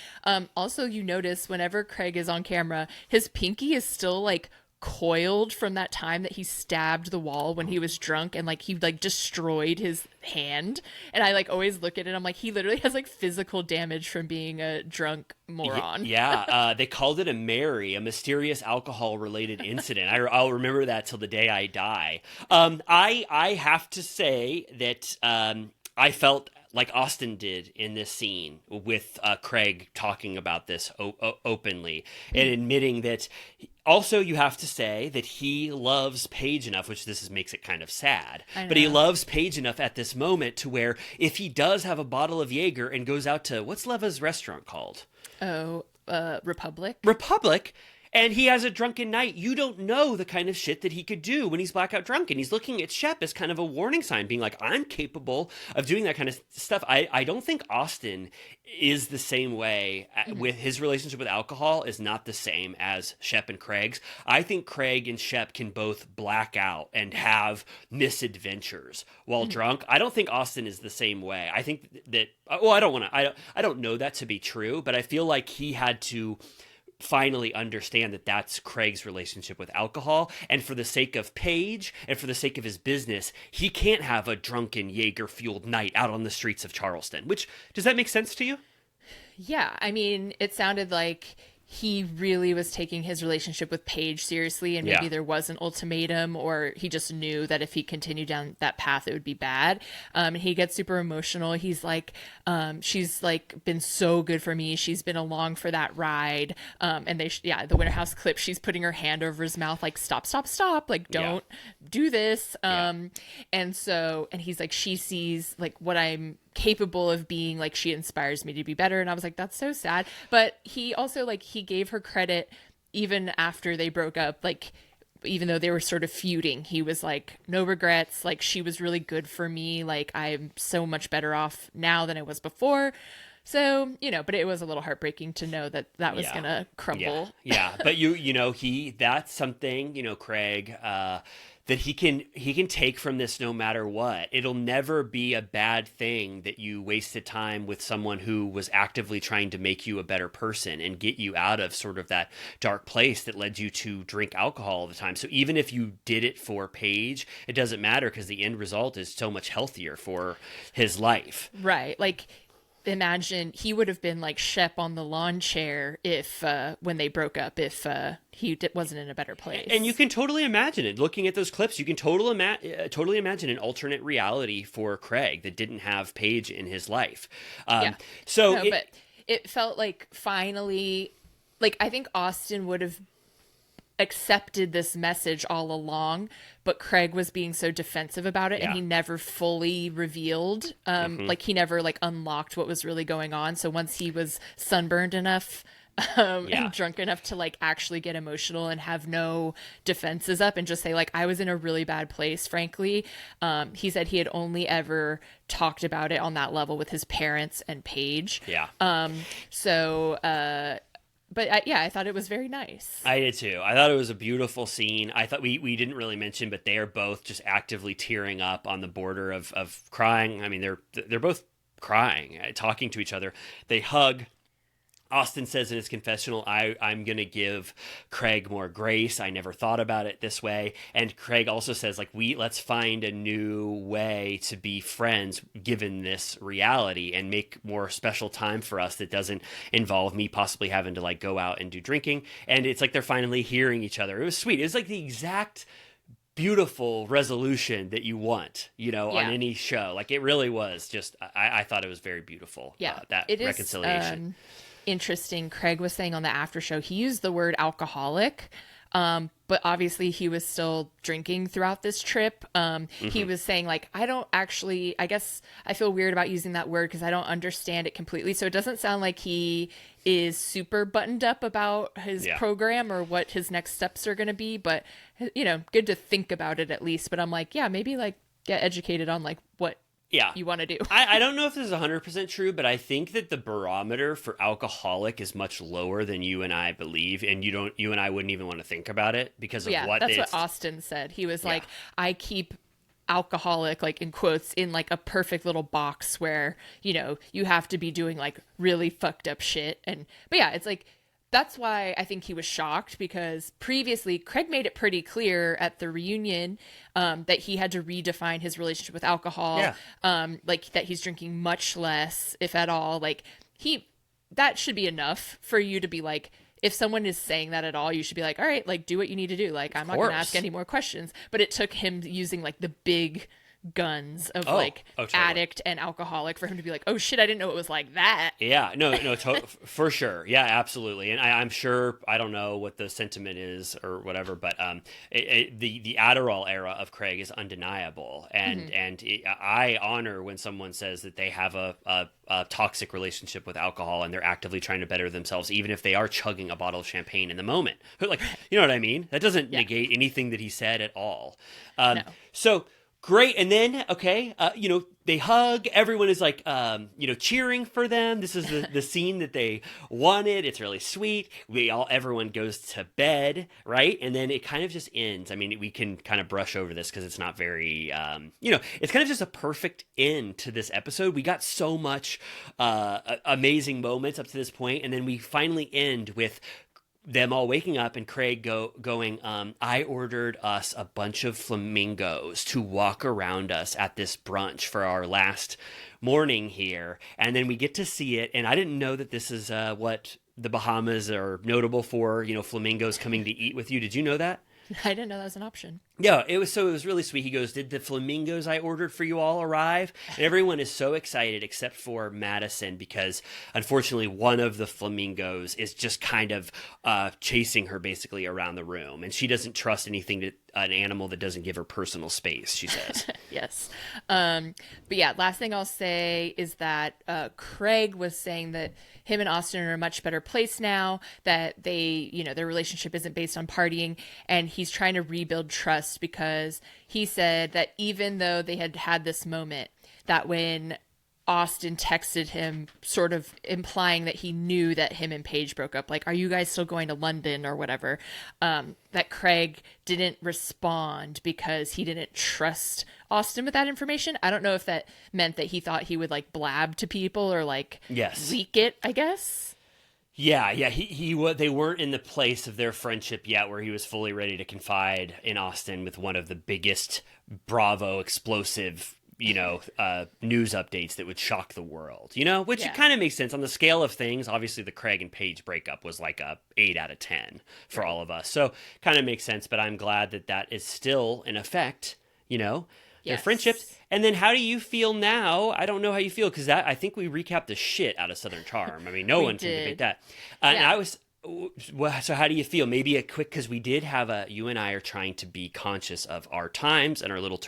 Also, you notice whenever Craig is on camera, his pinky is still like coiled from that time that he stabbed the wall when he was drunk, and like he like destroyed his hand. And I like always look at it, I'm like, he literally has like physical damage from being a drunk moron. They called it a mysterious alcohol related incident. I'll remember that till the day I die. I have to say that I felt like Austin did in this scene with Craig talking about this openly and admitting that. Also, you have to say that he loves Paige enough, which makes it kind of sad, but he loves Paige enough at this moment to where if he does have a bottle of Jaeger and goes out to, what's Leva's restaurant called? Republic. And he has a drunken night, you don't know the kind of shit that he could do when he's blackout drunk. And he's looking at Shep as kind of a warning sign, being like, I'm capable of doing that kind of stuff. I don't think Austin is the same way with his relationship with alcohol is not the same as Shep and Craig's. I think Craig and Shep can both black out and have misadventures while drunk. I don't think Austin is the same way. I think that, I don't know that to be true, but I feel like he had to finally understand that that's Craig's relationship with alcohol, and for the sake of Paige and for the sake of his business, he can't have a drunken Jaeger-fueled night out on the streets of Charleston. Which, does that make sense to you? Yeah, I mean, it sounded like he really was taking his relationship with Paige seriously, and maybe there was an ultimatum, or he just knew that if he continued down that path, it would be bad. He gets super emotional. He's like, she's like been so good for me. She's been along for that ride. And the Winter House clip, she's putting her hand over his mouth, like, stop, like, don't do this. And he's like, she sees like what I'm capable of being, like, she inspires me to be better. And I was like, that's so sad. But he also, like, he gave her credit even after they broke up, like, even though they were sort of feuding, he was like, no regrets, like, she was really good for me, like, I'm so much better off now than I was before. So, but it was a little heartbreaking to know that was gonna crumble. But that's something, Craig, that he can take from this no matter what. It'll never be a bad thing that you wasted time with someone who was actively trying to make you a better person and get you out of sort of that dark place that led you to drink alcohol all the time. So even if you did it for Paige, it doesn't matter, because the end result is so much healthier for his life. Right. Like, imagine he would have been like Shep on the lawn chair if when they broke up, if he wasn't in a better place. And you can totally imagine it. Looking at those clips, you can totally imagine an alternate reality for Craig that didn't have Paige in his life. But it felt like finally, like, I think Austin would have accepted this message all along, but Craig was being so defensive about it, and he never fully revealed, like, he never like unlocked what was really going on. So once he was sunburned enough and drunk enough to like actually get emotional and have no defenses up and just say, like, I was in a really bad place, frankly. He said he had only ever talked about it on that level with his parents and Paige. But I thought it was very nice. I did too. I thought it was a beautiful scene. I thought we didn't really mention, but they are both just actively tearing up on the border of crying. I mean, they're both crying, talking to each other. They hug. Austin says in his confessional, I'm going to give Craig more grace. I never thought about it this way. And Craig also says, like, let's find a new way to be friends given this reality, and make more special time for us that doesn't involve me possibly having to like go out and do drinking. And it's like they're finally hearing each other. It was sweet. It was like the exact beautiful resolution that you want, on any show. Like, it really was just, I thought it was very beautiful. That reconciliation. Interesting. Craig was saying on the after show, he used the word alcoholic. But obviously he was still drinking throughout this trip. He was saying like, I guess I feel weird about using that word because I don't understand it completely. So it doesn't sound like he is super buttoned up about his program or what his next steps are going to be. But, good to think about it at least. But I'm like, yeah, maybe like get educated on like what you want to do. I don't know if this is 100% true, but I think that the barometer for alcoholic is much lower than you and I believe, and you and I wouldn't even want to think about it because of that's what Austin said. He was like, I keep alcoholic, like in quotes, in like a perfect little box where, you have to be doing like really fucked up shit. But yeah, it's like, that's why I think he was shocked, because previously Craig made it pretty clear at the reunion that he had to redefine his relationship with alcohol, like that he's drinking much less, if at all. Like that should be enough for you to be like, if someone is saying that at all, you should be like, all right, like do what you need to do. Like I'm not going to ask any more questions. But it took him using like the big guns of totally. Addict and alcoholic for him to be like, oh shit, I didn't know it was like that. Yeah, no, for sure. Yeah, absolutely. And I'm sure, I don't know what the sentiment is or whatever, but the Adderall era of Craig is undeniable. And I honor when someone says that they have a toxic relationship with alcohol and they're actively trying to better themselves, even if they are chugging a bottle of champagne in the moment. Like, you know what I mean? That doesn't negate anything that he said at all. No. So great. And then, they hug. Everyone is like, cheering for them. This is the scene that they wanted. It's really sweet. Everyone goes to bed, right? And then it kind of just ends. I mean, we can kind of brush over this because it's not very, it's kind of just a perfect end to this episode. We got so much amazing moments up to this point, and then we finally end with them all waking up and Craig going, I ordered us a bunch of flamingos to walk around us at this brunch for our last morning here. And then we get to see it. And I didn't know that this is what the Bahamas are notable for, flamingos coming to eat with you. Did you know that? I didn't know that was an option. Yeah, it was really sweet. He goes, did the flamingos I ordered for you all arrive? And everyone is so excited except for Madison, because unfortunately one of the flamingos is just kind of chasing her basically around the room. And she doesn't trust anything an animal that doesn't give her personal space, she says. Yes. But yeah, last thing I'll say is that Craig was saying that him and Austin are in a much better place now, that they, their relationship isn't based on partying, and he's trying to rebuild trust, because he said that even though they had this moment, that when Austin texted him sort of implying that he knew that him and Paige broke up, like, are you guys still going to London or whatever, that Craig didn't respond because he didn't trust Austin with that information. I don't know if that meant that he thought he would like blab to people or like leak it, I guess. Yeah, they weren't in the place of their friendship yet where he was fully ready to confide in Austin with one of the biggest Bravo explosive news updates that would shock the world, which it kind of makes sense on the scale of things. Obviously the Craig and Paige breakup was like a 8 out of 10 for all of us. So kind of makes sense, but I'm glad that is still in effect, their friendship. And then how do you feel now? I don't know how you feel, because I think we recapped the shit out of Southern Charm. I mean, no one can debate that. And I was... So how do you feel? Maybe a quick, because we did have you and I are trying to be conscious of our times and our little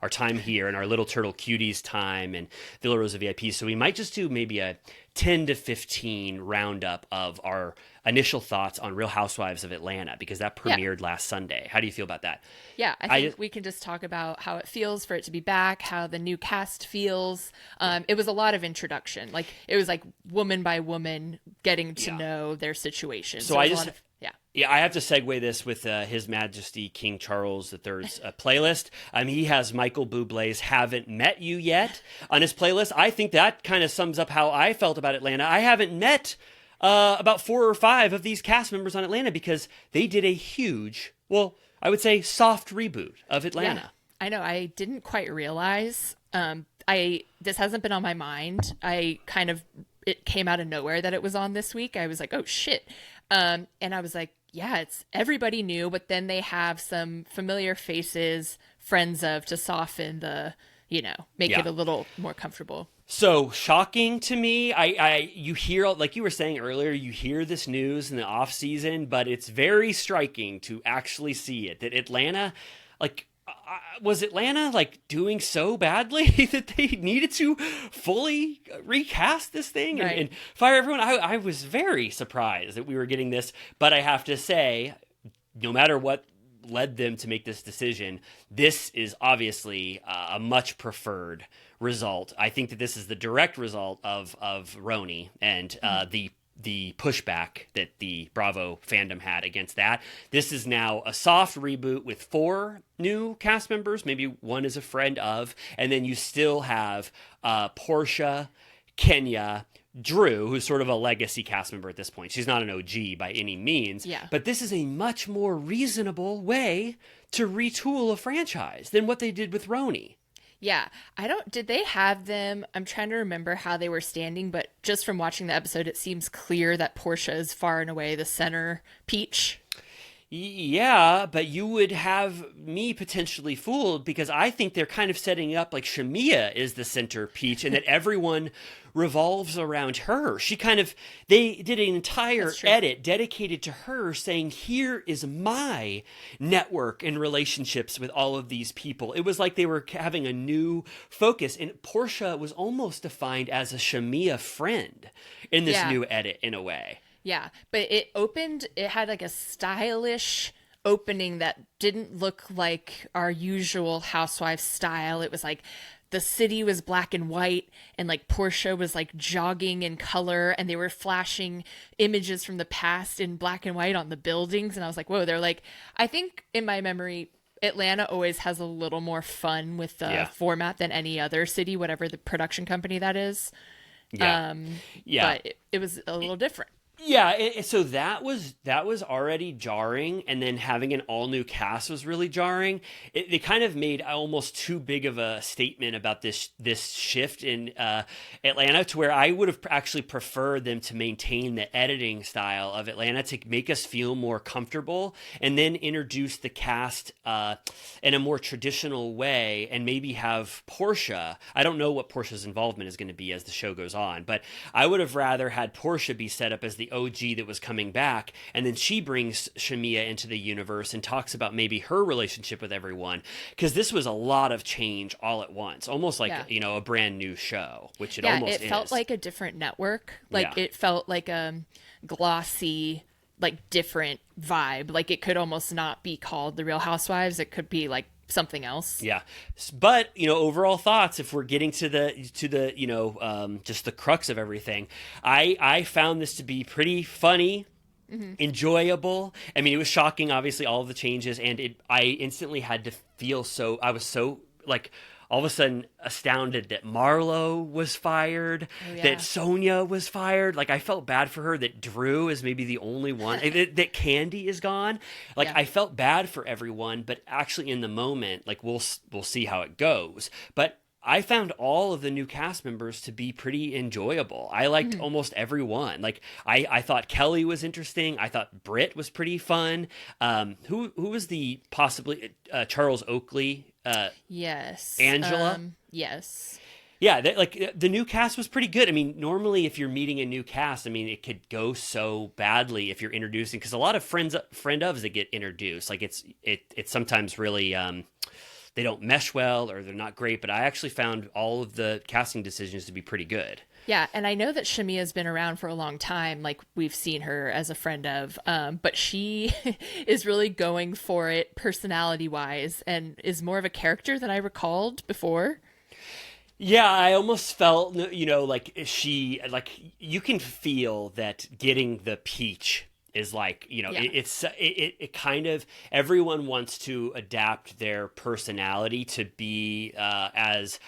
our time here and our little turtle cuties time and Villa Rosa VIPs. So we might just do maybe a 10 to 15 roundup of our initial thoughts on Real Housewives of Atlanta, because that premiered last Sunday. How do you feel about that? Yeah, I think we can just talk about how it feels for it to be back, how the new cast feels. It was a lot of introduction. Like, it was like woman by woman getting to know their situation. So I have to segue this with His Majesty King Charles III's playlist. He has Michael Bublé's Haven't Met You Yet on his playlist. I think that kind of sums up how I felt about Atlanta. I haven't met about 4 or 5 of these cast members on Atlanta, because they did a huge, I would say, soft reboot of Atlanta. Yeah, I know. I didn't quite realize. This hasn't been on my mind. It came out of nowhere that it was on this week. I was like, oh shit. And I was like, yeah, it's everybody new, but then they have some familiar faces, friends of, to soften the make it a little more comfortable. So shocking to me. You hear, like you were saying earlier, you hear this news in the off season, but it's very striking to actually see it. That Atlanta, was Atlanta doing so badly that they needed to fully recast this thing and fire everyone? I was very surprised that we were getting this, but I have to say, no matter what led them to make this decision, this is obviously a much preferred result. I think that this is the direct result of RHONY and the pushback that the Bravo fandom had against that. This is now a soft reboot with 4 new cast members. Maybe one is a friend of, and then you still have Portia, Kenya, Drew, who's sort of a legacy cast member at this point. She's not an OG by any means, but this is a much more reasonable way to retool a franchise than what they did with RHONY. Yeah, did they have them? I'm trying to remember how they were standing, but just from watching the episode, it seems clear that Portia is far and away the center peach. Yeah, but you would have me potentially fooled because I think they're kind of setting up like Shamia is the center peach and that everyone revolves around her. They did an entire edit dedicated to her saying, here is my network and relationships with all of these people. It was like they were having a new focus, and Portia was almost defined as a Shamia friend in this new edit in a way. Yeah, but it had a stylish opening that didn't look like our usual housewife style. It was the city was black and white, and Portia was jogging in color, and they were flashing images from the past in black and white on the buildings. And I was like, whoa, they're I think in my memory, Atlanta always has a little more fun with the format than any other city, whatever the production company that is. But it was a little different. Yeah, so that was already jarring, and then having an all-new cast was really jarring. They kind of made almost too big of a statement about this shift in Atlanta, to where I would have actually preferred them to maintain the editing style of Atlanta to make us feel more comfortable, and then introduce the cast in a more traditional way, and maybe have Portia. I don't know what Portia's involvement is going to be as the show goes on, but I would have rather had Portia be set up as the OG that was coming back, and then she brings Shamia into the universe and talks about maybe her relationship with everyone, because this was a lot of change all at once, almost like a brand new show, which it almost is. It felt like a different network. It felt like a glossy, different vibe. It could almost not be called the Real Housewives. It could be something else. Yeah. But, overall thoughts, if we're getting to the just the crux of everything, I found this to be pretty funny, enjoyable. I mean, it was shocking, obviously, all of the changes, and I instantly had to feel I was so, all of a sudden astounded that Marlo was fired, that Sonia was fired. I felt bad for her that Drew is maybe the only one, that Candy is gone. I felt bad for everyone, but actually in the moment, we'll see how it goes. But I found all of the new cast members to be pretty enjoyable. I liked almost everyone. I thought Kelly was interesting. I thought Britt was pretty fun. Who was the possibly Charles Oakley? Yes. Angela? Yes. Yeah, the new cast was pretty good. I mean, normally if you're meeting a new cast, I mean, it could go so badly if you're introducing, because a lot of friend ofs that get introduced, it's sometimes really they don't mesh well or they're not great. But I actually found all of the casting decisions to be pretty good. Yeah, and I know that Shamia's been around for a long time. We've seen her as a friend of, but she is really going for it personality-wise and is more of a character than I recalled before. Yeah, I almost felt, she, you can feel that getting the peach is it kind of, everyone wants to adapt their personality to be as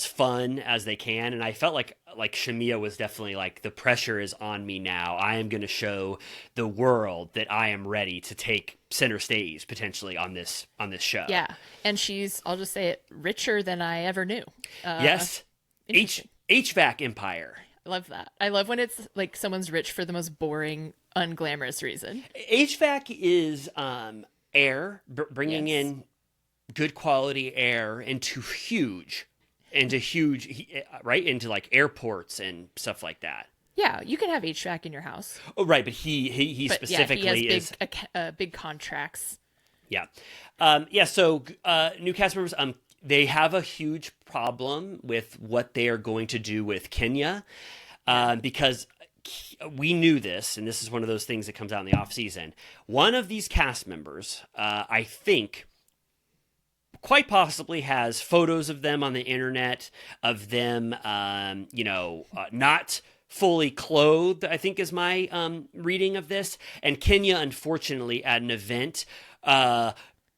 fun as they can, and I felt like Shamia was definitely the pressure is on me now. I am going to show the world that I am ready to take center stage potentially on this show. Yeah, and she's, I'll just say it, richer than I ever knew. Yes, HVAC empire. I love that. I love when it's someone's rich for the most boring, unglamorous reason. HVAC is air, bringing in good quality air into huge into huge, right, into like airports and stuff like that. Yeah, you can have HVAC in your house. Oh, right, but he specifically he has big contracts. Yeah. So new cast members, they have a huge problem with what they are going to do with Kenya, because we knew this, and this is one of those things that comes out in the off season. One of these cast members, I think, quite possibly has photos of them on the internet, of them, not fully clothed, I think is my reading of this. And Kenya, unfortunately, at an event,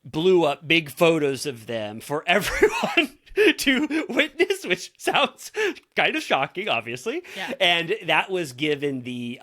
blew up big photos of them for everyone to witness, which sounds kind of shocking, obviously. Yeah. And that was given the,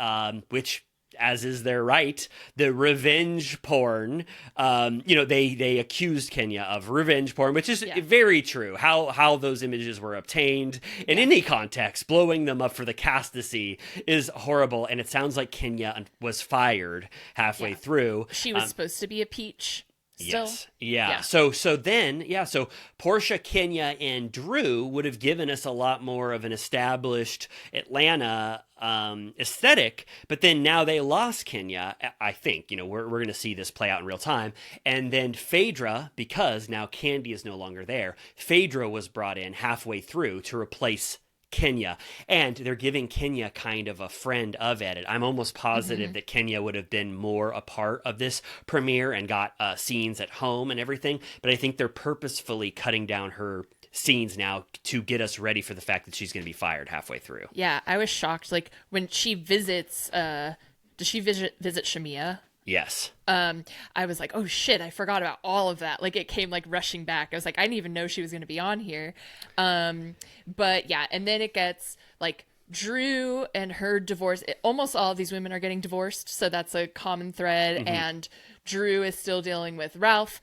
which, as is their right, the revenge porn. They accused Kenya of revenge porn, which is very true. How those images were obtained in any context, blowing them up for the cast to see is horrible. And it sounds like Kenya was fired halfway through. She was supposed to be a peach. Still. Yes. Yeah. So Portia, Kenya, and Drew would have given us a lot more of an established Atlanta aesthetic, but then now they lost Kenya. I think, we're going to see this play out in real time. And then Phaedra, because now Candy is no longer there, Phaedra was brought in halfway through to replace Kenya, and they're giving Kenya kind of a friend of edit. I'm almost positive that Kenya would have been more a part of this premiere and got scenes at home and everything, but I think they're purposefully cutting down her scenes now to get us ready for the fact that she's going to be fired halfway through. Yeah, I was shocked. Like when she visits, does she visit Shamia? Yes. I was like, oh shit, I forgot about all of that. Like it came like rushing back. I was like, I didn't even know she was going to be on here. But yeah, and then it gets like Drew and her divorce. Almost all of these women are getting divorced, so that's a common thread. And Drew is still dealing with Ralph.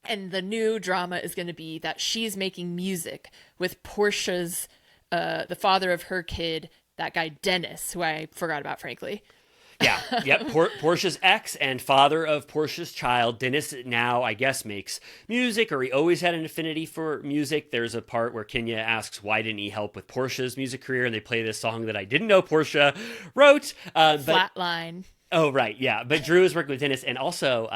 And the new drama is going to be that she's making music with Portia's, the father of her kid, that guy Dennis, who I forgot about, frankly. Yeah, yep. Portia's ex and father of Portia's child, Dennis, now I guess makes music, or he always had an affinity for music. There's a part where Kenya asks why didn't he help with Portia's music career, and they play this song that I didn't know Portia wrote. Flatline. Oh right, yeah. But Drew is working with Dennis, and also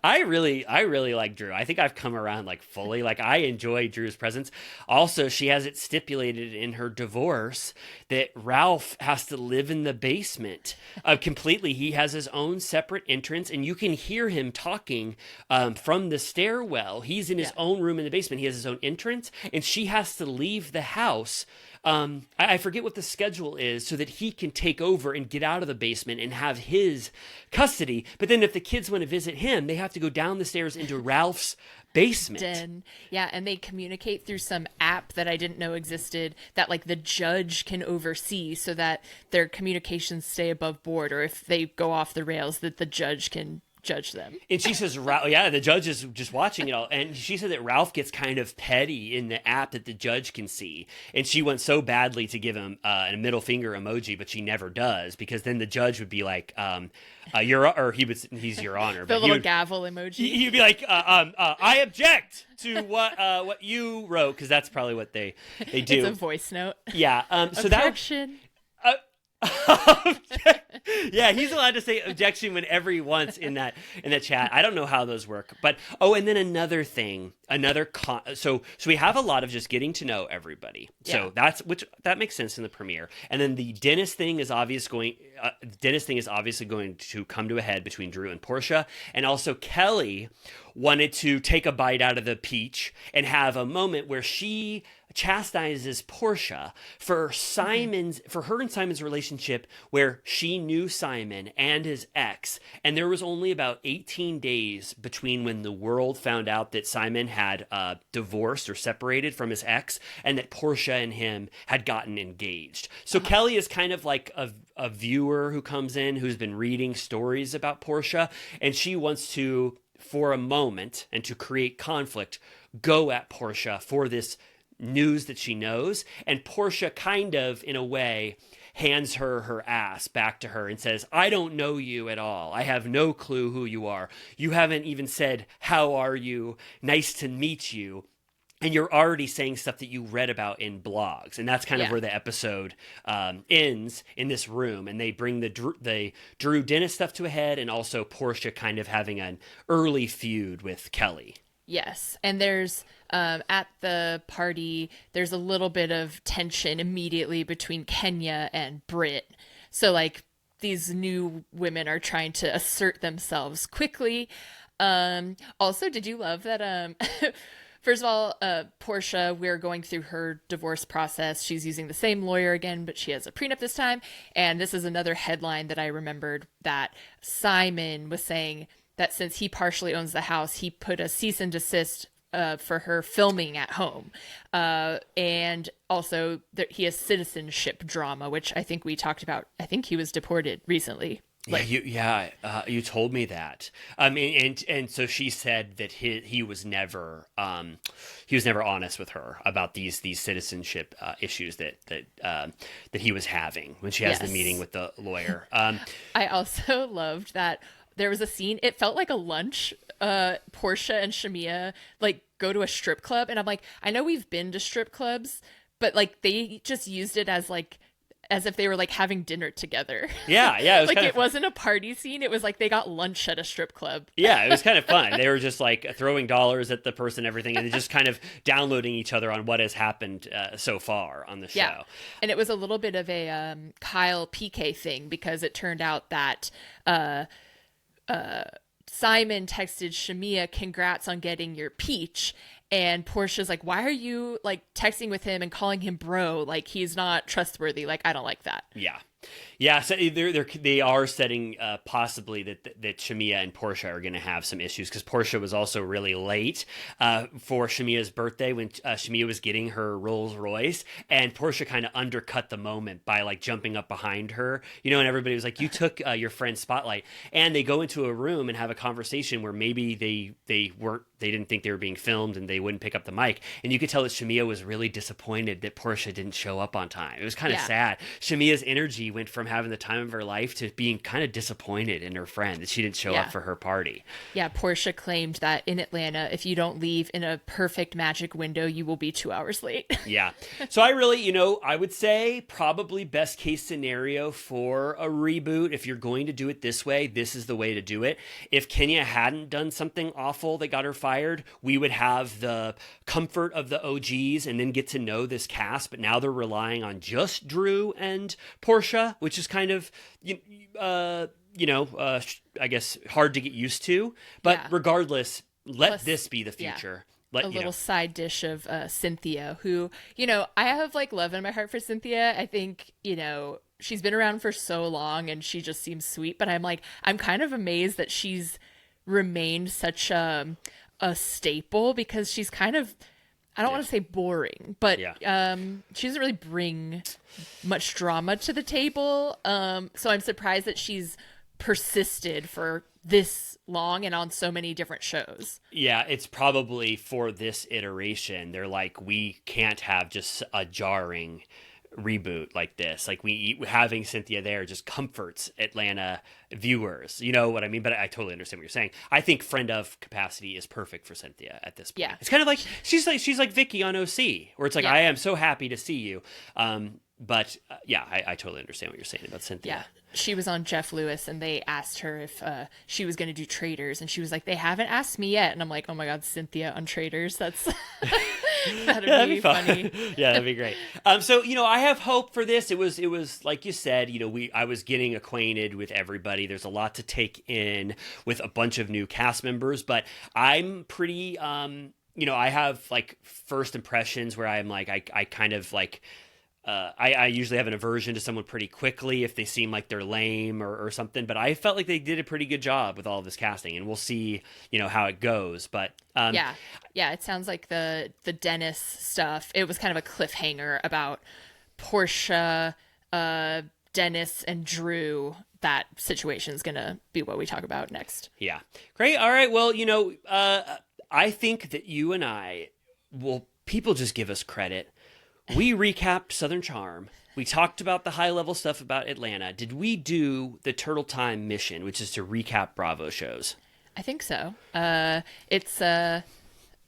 I really like Drew. I think I've come around like fully. Like I enjoy Drew's presence. Also, she has it stipulated in her divorce that Ralph has to live in the basement completely. He has his own separate entrance, and you can hear him talking from the stairwell. He's in his own room in the basement. He has his own entrance, and she has to leave the house. I forget what the schedule is so that he can take over and get out of the basement and have his custody. But then if the kids want to visit him, they have to go down the stairs into Ralph's basement. Yeah, and they communicate through some app that I didn't know existed that like the judge can oversee so that their communications stay above board, or if they go off the rails that the judge can judge them. And she says, the judge is just watching it all. And she said that Ralph gets kind of petty in the app that the judge can see. And she went so badly to give him a middle finger emoji, but she never does, because then the judge would be like, he's your honor. The little gavel emoji. He'd be like, I object to what you wrote, because that's probably what they do. It's a voice note. Yeah. So Objection. Yeah, he's allowed to say objection whenever he wants in that chat. I don't know how those work, but and then another thing, so we have a lot of just getting to know everybody. So that makes sense in the premiere. And then the Dennis thing is obviously going to come to a head between Drew and Portia, and also Kelly wanted to take a bite out of the peach and have a moment where she chastises Portia for her and Simon's relationship, where she knew Simon and his ex, and there was only about 18 days between when the world found out that Simon had divorced or separated from his ex, and that Portia and him had gotten engaged. So Kelly is kind of like a viewer who comes in, who's been reading stories about Portia, and she wants to, for a moment, and to create conflict, go at Portia for this news that she knows. And Portia kind of, in a way, hands her ass back to her and says, I don't know you at all. I have no clue who you are. You haven't even said, how are you? Nice to meet you. and you're already saying stuff that you read about in blogs, and that's kind of where the episode ends, in this room, and they bring the Drew Dennis stuff to a head, and also Portia kind of having an early feud with Kelly. Yes, and there's at the party, there's a little bit of tension immediately between Kenya and Britt. So like these new women are trying to assert themselves quickly. Also, did you love that? First of all, Portia, we're going through her divorce process. She's using the same lawyer again, but she has a prenup this time. And this is another headline that I remembered, that Simon was saying that since he partially owns the house, he put a cease and desist for her filming at home. And also he has citizenship drama, which I think we talked about. I think he was deported recently. You told me that. And so she said that he was never honest with her about these citizenship issues that he was having when she has the meeting with the lawyer. I also loved that there was a scene. It felt like a lunch. Portia and Shamia like go to a strip club, and I'm like, I know we've been to strip clubs, but like they just used it as if they were like having dinner together. Yeah. It was like it wasn't a party scene. It was like they got lunch at a strip club. Yeah, it was kind of fun. They were just like throwing dollars at the person, everything, and just kind of downloading each other on what has happened so far on the show. Yeah, and it was a little bit of a Kyle PK thing, because it turned out that Simon texted Shamia, "Congrats on getting your peach." And Portia's like, "Why are you like texting with him and calling him bro? Like, he's not trustworthy. Like, I don't like that." Yeah. So they are setting possibly that Shamia and Portia are going to have some issues, because Portia was also really late for Shamia's birthday when Shamia was getting her Rolls Royce, and Portia kind of undercut the moment by like jumping up behind her, and everybody was like, "You took your friend's spotlight." And they go into a room and have a conversation where maybe they didn't think they were being filmed and they wouldn't pick up the mic, and you could tell that Shamia was really disappointed that Portia didn't show up on time. It was kind of sad. Shamia's energy went from having the time of her life to being kind of disappointed in her friend that she didn't show up for her party. Yeah, Portia claimed that in Atlanta, if you don't leave in a perfect magic window, you will be 2 hours late. Yeah. So I really, I would say probably best case scenario for a reboot, if you're going to do it this way, this is the way to do it. If Kenya hadn't done something awful that got her fired, we would have the comfort of the OGs and then get to know this cast. But now they're relying on just Drew and Portia, which is kind of, I guess hard to get used to. But regardless, let this be the future. A little side dish of Cynthia, who, I have like love in my heart for Cynthia. I think, she's been around for so long and she just seems sweet. But I'm kind of amazed that she's remained such a staple, because she's kind of, I don't want to say boring, but she doesn't really bring much drama to the table. So I'm surprised that she's persisted for this long and on so many different shows. Yeah, it's probably for this iteration. They're like, we can't have just a jarring reboot like this. Like, having Cynthia there just comforts Atlanta viewers. You know what I mean? But I totally understand what you're saying. I think friend of capacity is perfect for Cynthia at this point. Yeah. It's kind of like she's like Vicky on OC, where it's like, I am so happy to see you. But I totally understand what you're saying about Cynthia. Yeah. She was on Jeff Lewis and they asked her if she was going to do Traitors, and she was like, "They haven't asked me yet." And I'm like, oh my God, Cynthia on Traitors. That'd be funny. Yeah, that'd be great. So, I have hope for this. It was like you said, I was getting acquainted with everybody. There's a lot to take in with a bunch of new cast members, but I'm pretty, I have like first impressions where I'm like, I kind of like, I usually have an aversion to someone pretty quickly if they seem like they're lame or something, but I felt like they did a pretty good job with all of this casting, and we'll see, how it goes. But it sounds like the Dennis stuff, it was kind of a cliffhanger about Portia, Dennis, and Drew. That situation is going to be what we talk about next. Yeah. Great. All right. Well, I think that you and people just give us credit. We recapped Southern Charm. We talked about the high-level stuff about Atlanta. Did we do the Turtle Time mission, which is to recap Bravo shows? I think so. It's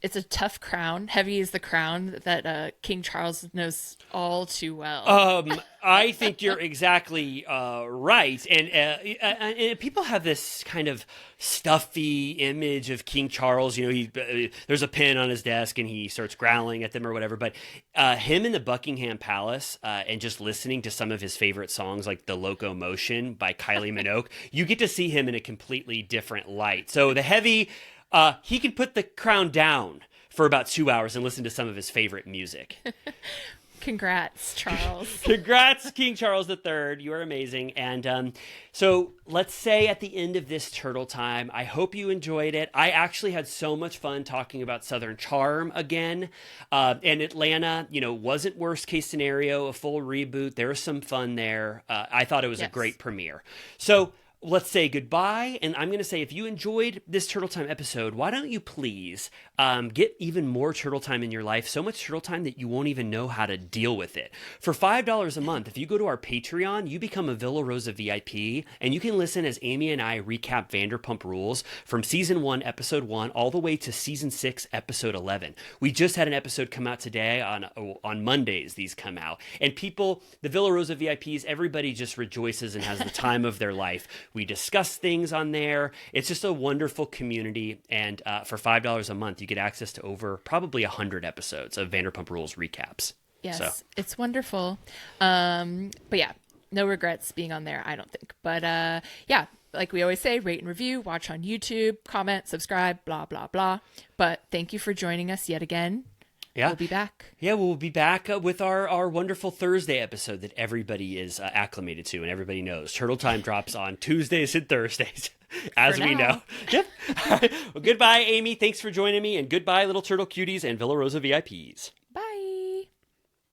it's a tough crown. Heavy is the crown that King Charles knows all too well. I think you're exactly right, and people have this kind of stuffy image of King Charles. You know, there's a pin on his desk, and he starts growling at them or whatever. But him in the Buckingham Palace, and just listening to some of his favorite songs, like "The Locomotion" by Kylie Minogue, you get to see him in a completely different light. So the Heavy, he can put the crown down for about 2 hours and listen to some of his favorite music. Congrats, Charles. Congrats, King Charles III. You are amazing. And so let's say at the end of this Turtle Time, I hope you enjoyed it. I actually had so much fun talking about Southern Charm again. And Atlanta, you know, wasn't worst case scenario, a full reboot. There was some fun there. I thought it was a great premiere. So let's say goodbye. And I'm going to say, if you enjoyed this Turtle Time episode, why don't you please get even more Turtle Time in your life? So much Turtle Time that you won't even know how to deal with it. For $5 a month, if you go to our Patreon, you become a Villa Rosa VIP, and you can listen as Amy and I recap Vanderpump Rules from season 1, episode 1, all the way to season 6, episode 11. We just had an episode come out today on Mondays. These come out, and people, the Villa Rosa VIPs, everybody just rejoices and has the time of their life. We discuss things on there. It's just a wonderful community. And for $5 a month, you get access to over probably 100 episodes of Vanderpump Rules recaps. Yes, so. It's wonderful. But yeah, no regrets being on there, I don't think. But yeah, like we always say, rate and review, watch on YouTube, comment, subscribe, blah, blah, blah. But thank you for joining us yet again. Yeah. We'll be back. Yeah, we'll be back with our wonderful Thursday episode that everybody is acclimated to and everybody knows. Turtle Time drops on Tuesdays and Thursdays, as we know. Yep. All right. Well, goodbye, Amy. Thanks for joining me, and goodbye, little turtle cuties and Villa Rosa VIPs.